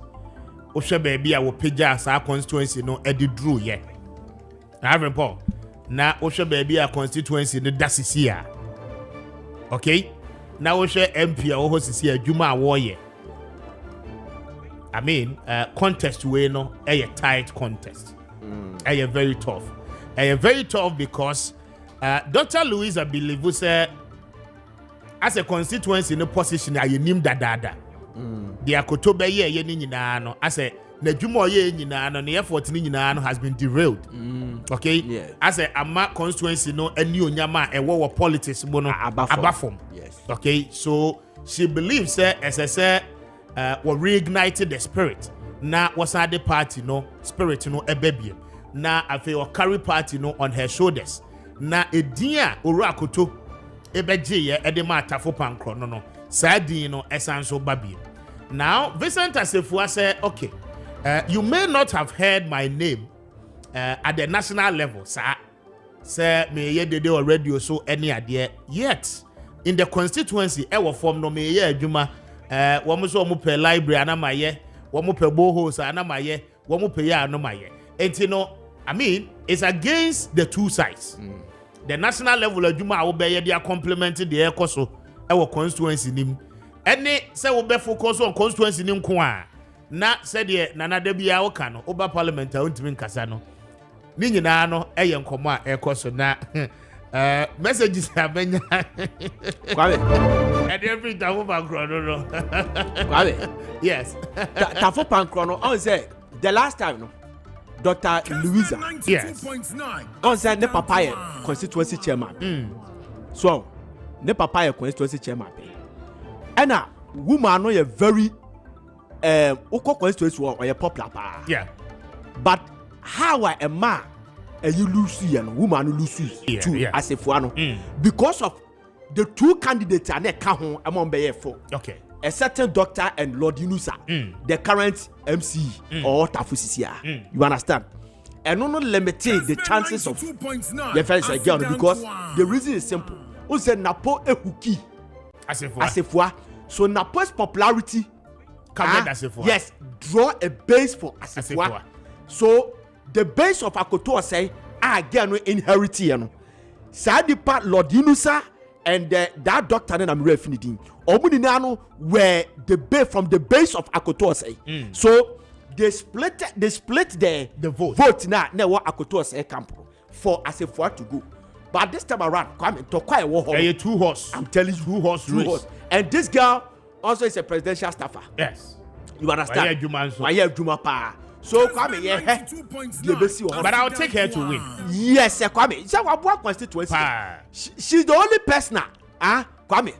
Oshe baby I will pija sa constituency no Eddie Drew ye. Na Paul. Na Oshe baby a constituency no dasisia. Okay? Na Oshe MP a ho sisi adwuma awoye. I mean, contest we no a tight contest. A very tough. A very tough because Dr. Louisa believe we say as a constituency in a position I nim dada. The Akotobe ye ni nyina no as a na dwuma ye nyina no the effort ni nyina no has been derailed. Okay? Yeah. As a ama constituency no eni onyama ewo politics mo no abafom. Yes. Okay? So she believes as I say we reignited the spirit. Na was the party no spirit no ebebie. Na afi o carry party no on her shoulders. Na edia owura Akoto ebeje ye edema Tafo Pankrono no sadin no esanso babie. Now Vincent Asefua said, okay, you may not have heard my name at the national level, sir. Sir, me ye dede or radio so any idea yet in the constituency ever form no me ye adwuma wo so mo pe library anamaye wo mo pe bohos anamaye wo mo pe ya anamaye. Enti no, I mean, it's against the two sides. The national level adwuma wo be ye dia complementing the ekoso ewo constituency nim. Any say we be focus on constituency nim ko a na say de nana da bia wo ka no oba parliament a untimi nkasa no ni nyina no eye nkomo a ekoso na messages abenya Kwame and every Tafo Pankrono no Kwame yes Tafo Pankrono on say the last time no Dr. Louisa yes on say ne papa constituency chairman so ne papa constituency chairman and a woman no very uko constituency or popular pa. yeah but how a man you lose and woman lose too as a fuano because of the two candidates are not ho among be for okay a certain doctor and Lord Yunusa the current MC or Tafusisia you understand and no limited the chances of the first again because the reason is simple who said Napo ehuki as a fois so Napo's popularity yes draw a base for Asifua. So the base of Akoto say again inherit no Sadipa Lord Yunusa and that doctor and I'm refiniding. Omunino were from the base of Akotose. So they split the vote now what Akotose camp for as a for to go. But this time around, Kwame to quite a war. A 2-horse. I'm telling you, 2-horse race. And this girl also is a presidential staffer. Yes. You understand? Why Juma pa. So Kwame, but I'll take her to win. Yes, Kwame. So what constituency? She's the only person. Kwame.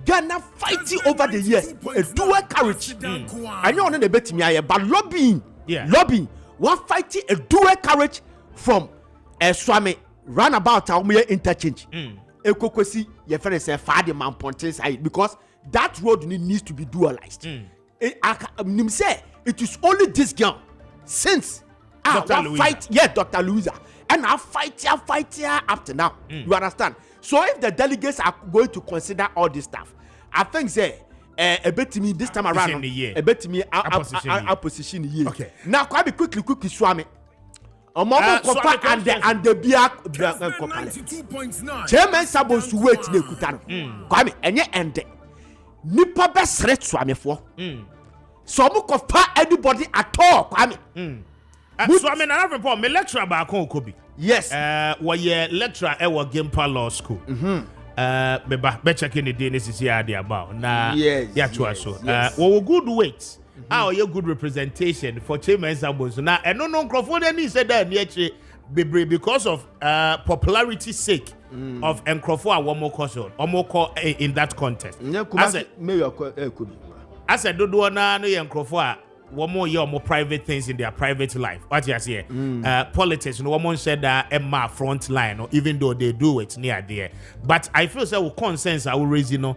Ghana fighting over the years. A dual carriage. I know on the bet me, but lobbying. One fighting a dual carriage from Swami roundabout interchange. Ekokwesi, your friend say Fadi Man Ponte side because that road needs to be dualized. It is only this girl since Dr. Louisa, and I fight here up to now. You understand? So if the delegates are going to consider all this stuff, I think say a bit to me this time around, a bit to me opposition here. Okay. Now quite quickly Swami. And the beer Chairman supposed to wait the Kutano. Kwame, and ye end. Nipa best threat Swami for. So I'm going anybody at all, Kwame. So I mean, I have report. Me lecturer back home, Kubi. Yes. Why lecturer at Gimpa Law School. Be checking the DNS here about. Nah. Yes. Yeah, so. Well, good weight. Your good representation for Chairman Sabos. Now, and no microphone. Any said that because of popularity sake of Nkrofo one more question, or more call in that contest. I said, do na no Nkrofo one more year more private things in their private life. What you say? Politics. No one said that Emma front line, or even though they do it near there. But I feel so consensus I will raise, you're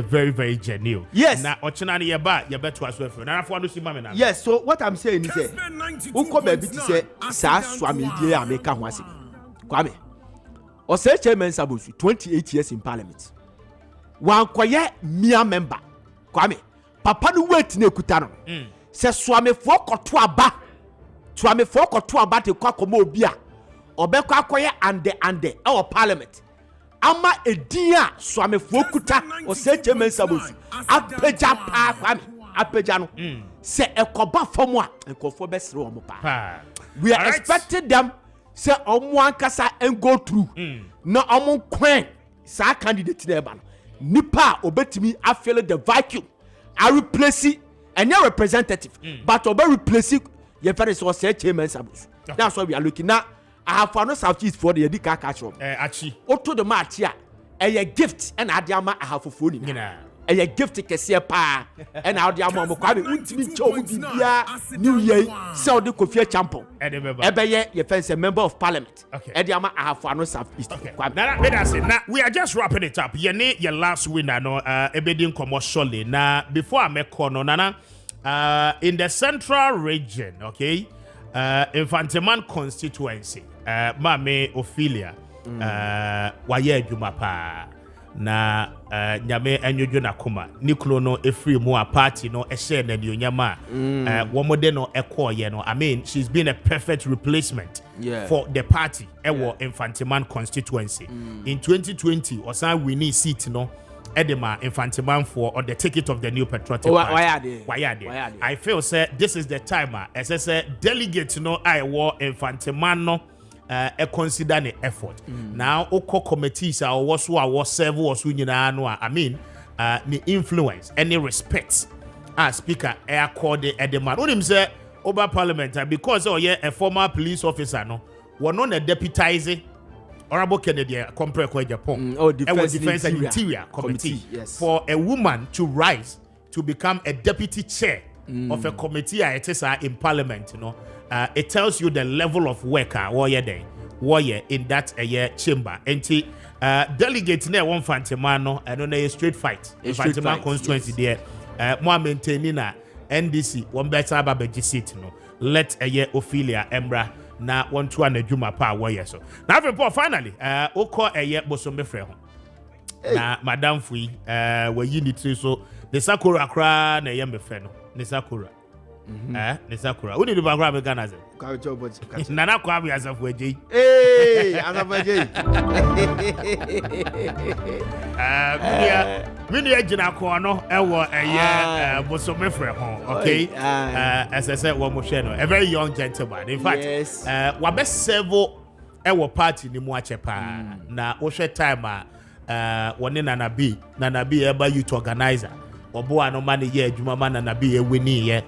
very, very genuine. Yes. Now, Ochinani Yaba, you better as well. Now, I want to see Mamma. Yes, so what I'm saying is that who come baby to say, Sa Swami, dear America, was it? Kwame. Or say Chairman Sabusu, 28 years in Parliament. One quiet mere member. Kwame. Papa no wait ne kutano. Se Swami for to aba. Swami for to aba te kwa komo obia. Obekwa akoye ande our Parliament. Ama edia Swami for kuta or say Chairman Sabusu. Apeja pa Kwame. Apeja no. Se ekoba fomwa enkofo be sere omo pa. We are expecting them say omo ankasa and go through. No omo kwen sa candidate na eba no. Nipa obetimi afele the vacuum. I replace it and your representative, but obe replace it. Your parents was say Chairman Sabus. That's why we are looking now. I have found Southeast for the Edika catch-up. Achi. Oto the Maakye, a gift and Adiama I have for phone. A gift to Kessben pa and Adiama Kwame ultimate chobu New Year sell the Kofi Champo. Ebeye your friends a member of Parliament. Adiama I have for Southeast. Now we are just wrapping it up. Your last winner no ebedin commercially. Now before I make corner nana in the central region, okay, Infanteman constituency, Mame Ophelia, waye jumapa. Na nyame enyojo na kuma niklo no efri mu a party no ehye na ni onyama womode no ekoye no I mean she's been a perfect replacement for the party ewo Infanteman constituency in 2020 osan winning seat no edema Infanteman for on the ticket of the New Patriotic Party. Why I feel say this is the time as I say delegate no I war Infanteman no consider an effort. Now, Oko committees are was serve was I mean, the influence, any respect. Speaker, air called the Edema. What him say over Parliament because a former police officer no, one on a deputizing Honorable Kennedy compare Japan. Defense and Interior Committee for a woman to rise to become a deputy chair of a committee in Parliament, it tells you the level of work warrior in that chamber. And delegate near one Fantemano, I don't know a straight fight. Fanteman constituency there. More maintaining NDC one better babaji seat let a year Ophelia Embra na 1 Juma pa warrior so. Now report finally oko a year bosom befre na Madam Fui we unity so the Sakura kra na yem befre no the Sakura Nisakura. Who did the background Ghana? Nana Kwame as of Weji. Hey, as of Weji. Mini Ejina Kono, Ewa, a year, Bosomefre, okay? As I said, one more a very young gentleman. In fact, Wabes Sevo, Ewa party ni Maakye pa. Na Oshe time, one in Nanabi eba youth organizer. Obo ano mani ye, Jumama Nanabi, a winnie ye.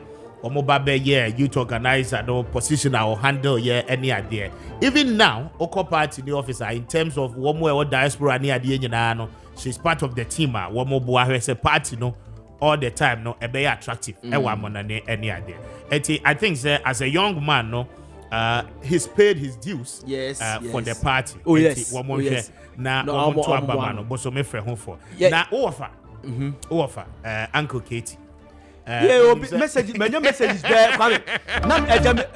Omobabe ye youth organizer no position or handle ye any idea. Even now, Oko party the officer in terms of one more diaspora any idea no, she's part of the team. One more boy say party no all the time no a very attractive. Any idea. I think as a young man no, he's paid his dues. For the party. Oh yes. One more yes. Na one to Abama no, but so me friend home for. Na offer. Uncle Katie. Message messages there Kwame na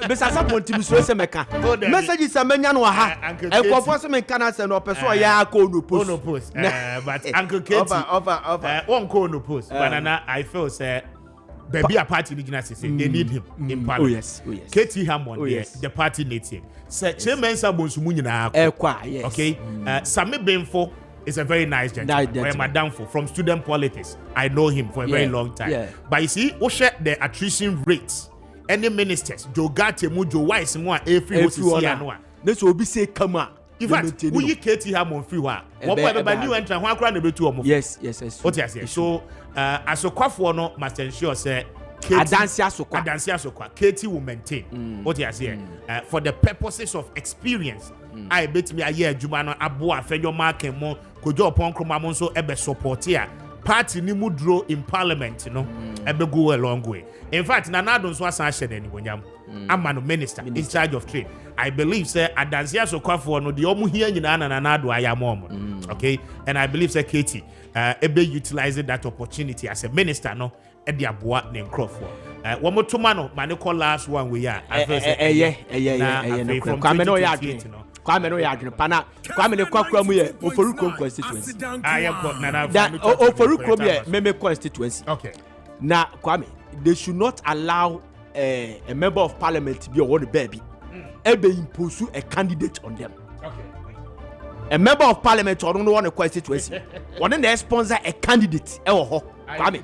besasa pontim so se meka messages amenya no ha e kwofo so meka na se no person ya ko no post but Uncle Katie over one ko no post banana I feel say baby a party ni gina say they need him in parliament. Oh yes Katie Hammond the party needs him say chairman sabonsumu nyina yes okay Sami Benfo is a very nice gentleman. Madam from student politics. I know him for a very long time. But you see, the attrition rates. Any ministers, Joe Gatemu, Joe Wise, more every one. This will be say, come on. In fact, we Katie Hammond free one. What by new entrant, one crown the two. Yes. What you say? So, as a quaff must ensure say. Adansia Katie will maintain what you say for the purposes of experience. I bet me a year Jumano Abua Fejo Maakye mo kojo upon Kromamon so ebe support here. Party ni mudro in parliament, ebe go a long way. In fact, Nana don't so sanction anyone. I'm a minister in charge of trade. I believe say Adansia Sokwa no the omu here nyina na Nana do ayamom. Okay, and I believe say Katie ebe utilizing that opportunity as a minister no. Edi abua ne nkrofo wo motoma no mane call last one we are Kwame no ya adwene pana Kwame ne kwakura mu ye Oforukrom constituency Oforukrom ye meme constituency okay na Kwame they should not allow a member of parliament to be on the baby ebe impose a candidate on them. Okay. A member of parliament or no one a constituency one dey sponsor a candidate e wo ho Kwame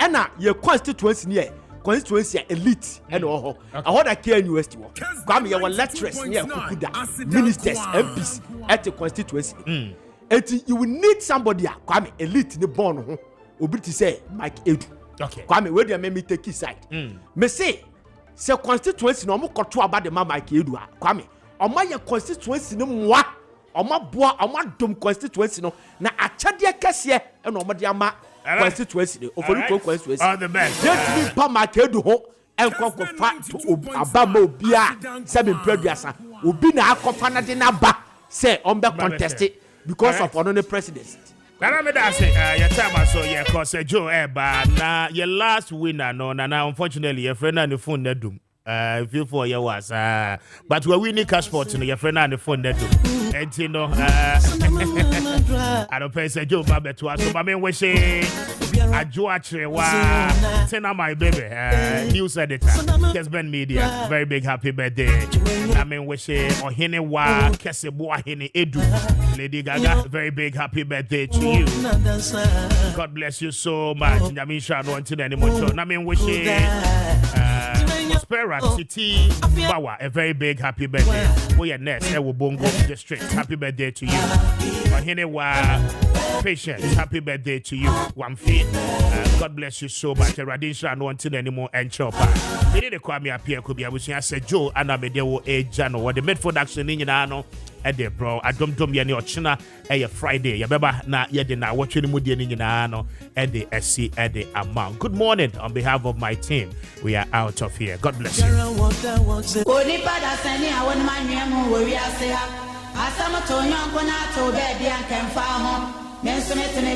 and your constituency elite and all. I want to care university. Kwame, your lecturers near Kukuda, ministers, MPs at the constituency. And you will need somebody, Kwame, elite in the born. Obiti say, Mike Edu. Okay. Kwame, where do you make me take his side? Me say constituency no more control about the Mike Edu. Kwame, on my constituency no more. Oma boa, oma dum constituency no. Na achadia kese and oma diama. Constituency Oforukrom constituency all the best just be pa Maakye do ho enko fa to abama obia se be preduasa obi na akofa na de na ba say on be contested because of honorary presidency. Nana me da say your time so yeah cause Joe eba na your last winner no na unfortunately your friend na the phone na dum feel for your was but we winning cash pot no your friend na the phone na dum and you know I don't pay say Joe Babe to us so I mean we say Ajo Achrewa Tena my baby news editor Kessben Media very big happy birthday I mean we say Ohene wa Kessebo Ohene Edu Lady Gaga very big happy birthday to you. God bless you so much. Nyamin sha no until anymore. I mean we say Spera City Bawa a very big happy birthday. We are next Ewo Bongo District. Happy birthday to you. Ohene wa Patience, happy birthday to you. One feet. God bless you so much. Radisha no until anymore and chopper. We need a Kwame Appiah Kubi. I was saying Joe and Amedewo a Jano or the mid production in Yano. Ede bro, I don't yani ochina Friday. Ya beba na yede na watching mudi ni nyina ede SC ede amount. Good morning on behalf of my team. We are out of here. God bless you.